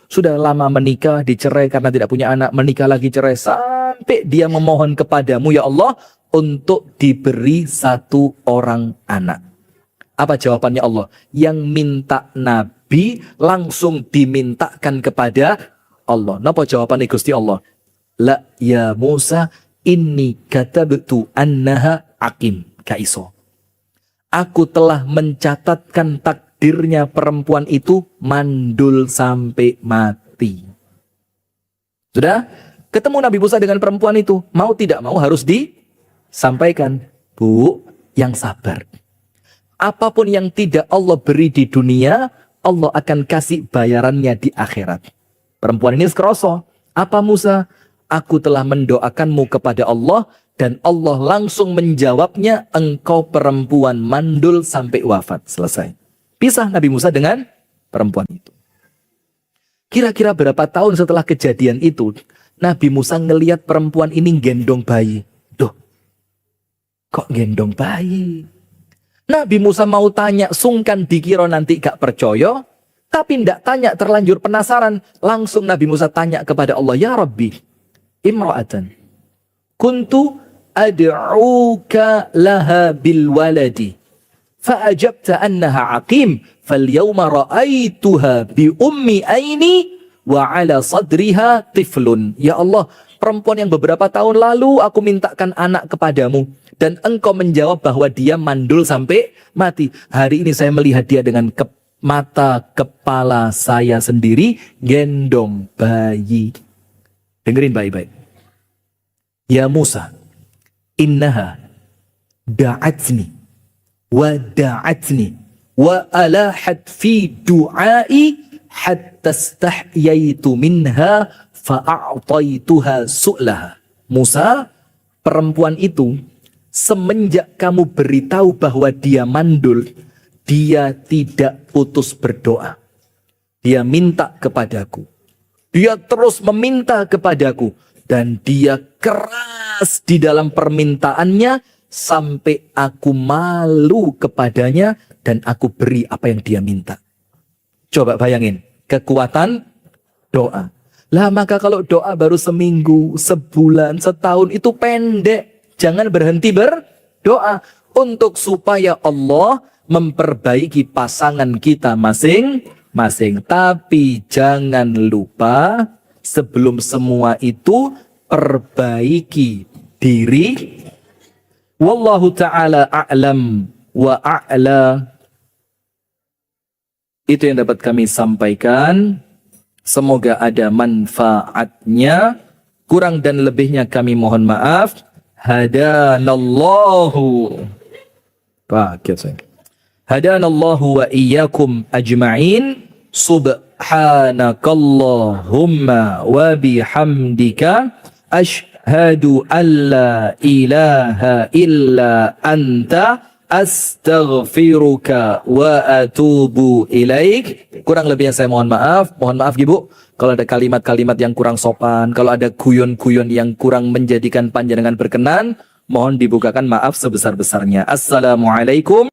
Sudah lama menikah, dicerai karena tidak punya anak. Menikah lagi, cerai. Sampai dia memohon kepadamu, ya Allah, untuk diberi satu orang anak. Apa jawabannya Allah? Yang minta Nabi langsung dimintakan kepada Allah. Napa jawabannya Gusti Allah? La ya Musa inni katabtu annaha aqim. Kaiso. Aku telah mencatatkan takdirnya perempuan itu mandul sampai mati. Sudah? Ketemu Nabi Musa dengan perempuan itu. Mau tidak mau harus disampaikan. Bu, yang sabar. Apapun yang tidak Allah beri di dunia, Allah akan kasih bayarannya di akhirat. Perempuan ini sekeroso. Apa Musa? Aku telah mendoakanmu kepada Allah dan Allah langsung menjawabnya, engkau perempuan mandul sampai wafat. Selesai. Pisah Nabi Musa dengan perempuan itu. Kira-kira berapa tahun setelah kejadian itu, Nabi Musa ngelihat perempuan ini gendong bayi. Duh, kok gendong bayi? Nabi Musa mau tanya, sungkan dikira nanti gak percaya, tapi ndak tanya, terlanjur penasaran. Langsung Nabi Musa tanya kepada Allah, ya Rabbi, imra'atan kuntu ad'uka laha bil waladi fa'ajabta annaha aqim falyawma ra'aituha bi ummi aini wa ala sadriha tiflun. Ya Allah, perempuan yang beberapa tahun lalu aku mintakan anak kepadamu dan engkau menjawab bahwa dia mandul sampai mati. Hari ini saya melihat dia dengan mata kepala saya sendiri gendong bayi. Dengerin baik-baik. Ya Musa, innaha da'atni wa alahat fi du'ai hatta stahyaitu minha fa'a'taituha su'laha. Musa, perempuan itu semenjak kamu beritahu bahwa dia mandul, dia tidak putus berdoa. Dia minta kepadaku. Dia terus meminta kepadaku. Dan dia keras di dalam permintaannya sampai aku malu kepadanya dan aku beri apa yang dia minta. Coba bayangin, kekuatan doa. Lah maka kalau doa baru seminggu, sebulan, setahun itu pendek. Jangan berhenti berdoa untuk supaya Allah memperbaiki pasangan kita masing-masing. Tapi jangan lupa sebelum semua itu perbaiki diri. Wallahu ta'ala a'lam wa a'la. Itu yang dapat kami sampaikan. Semoga ada manfaatnya. Kurang dan lebihnya kami mohon maaf. Hadanallahu. Hadanallahu wa iyyakum ajma'in. Subhanakallahumma wa bihamdika. Ashhadu an la ilaha illa anta. Astaghfiruka wa atubu ilaik. Kurang lebihnya saya mohon maaf. Mohon maaf Ibu kalau ada kalimat-kalimat yang kurang sopan, kalau ada guyon-guyon yang kurang menjadikan panjenengan berkenan, mohon dibukakan maaf sebesar-besarnya. Assalamualaikum.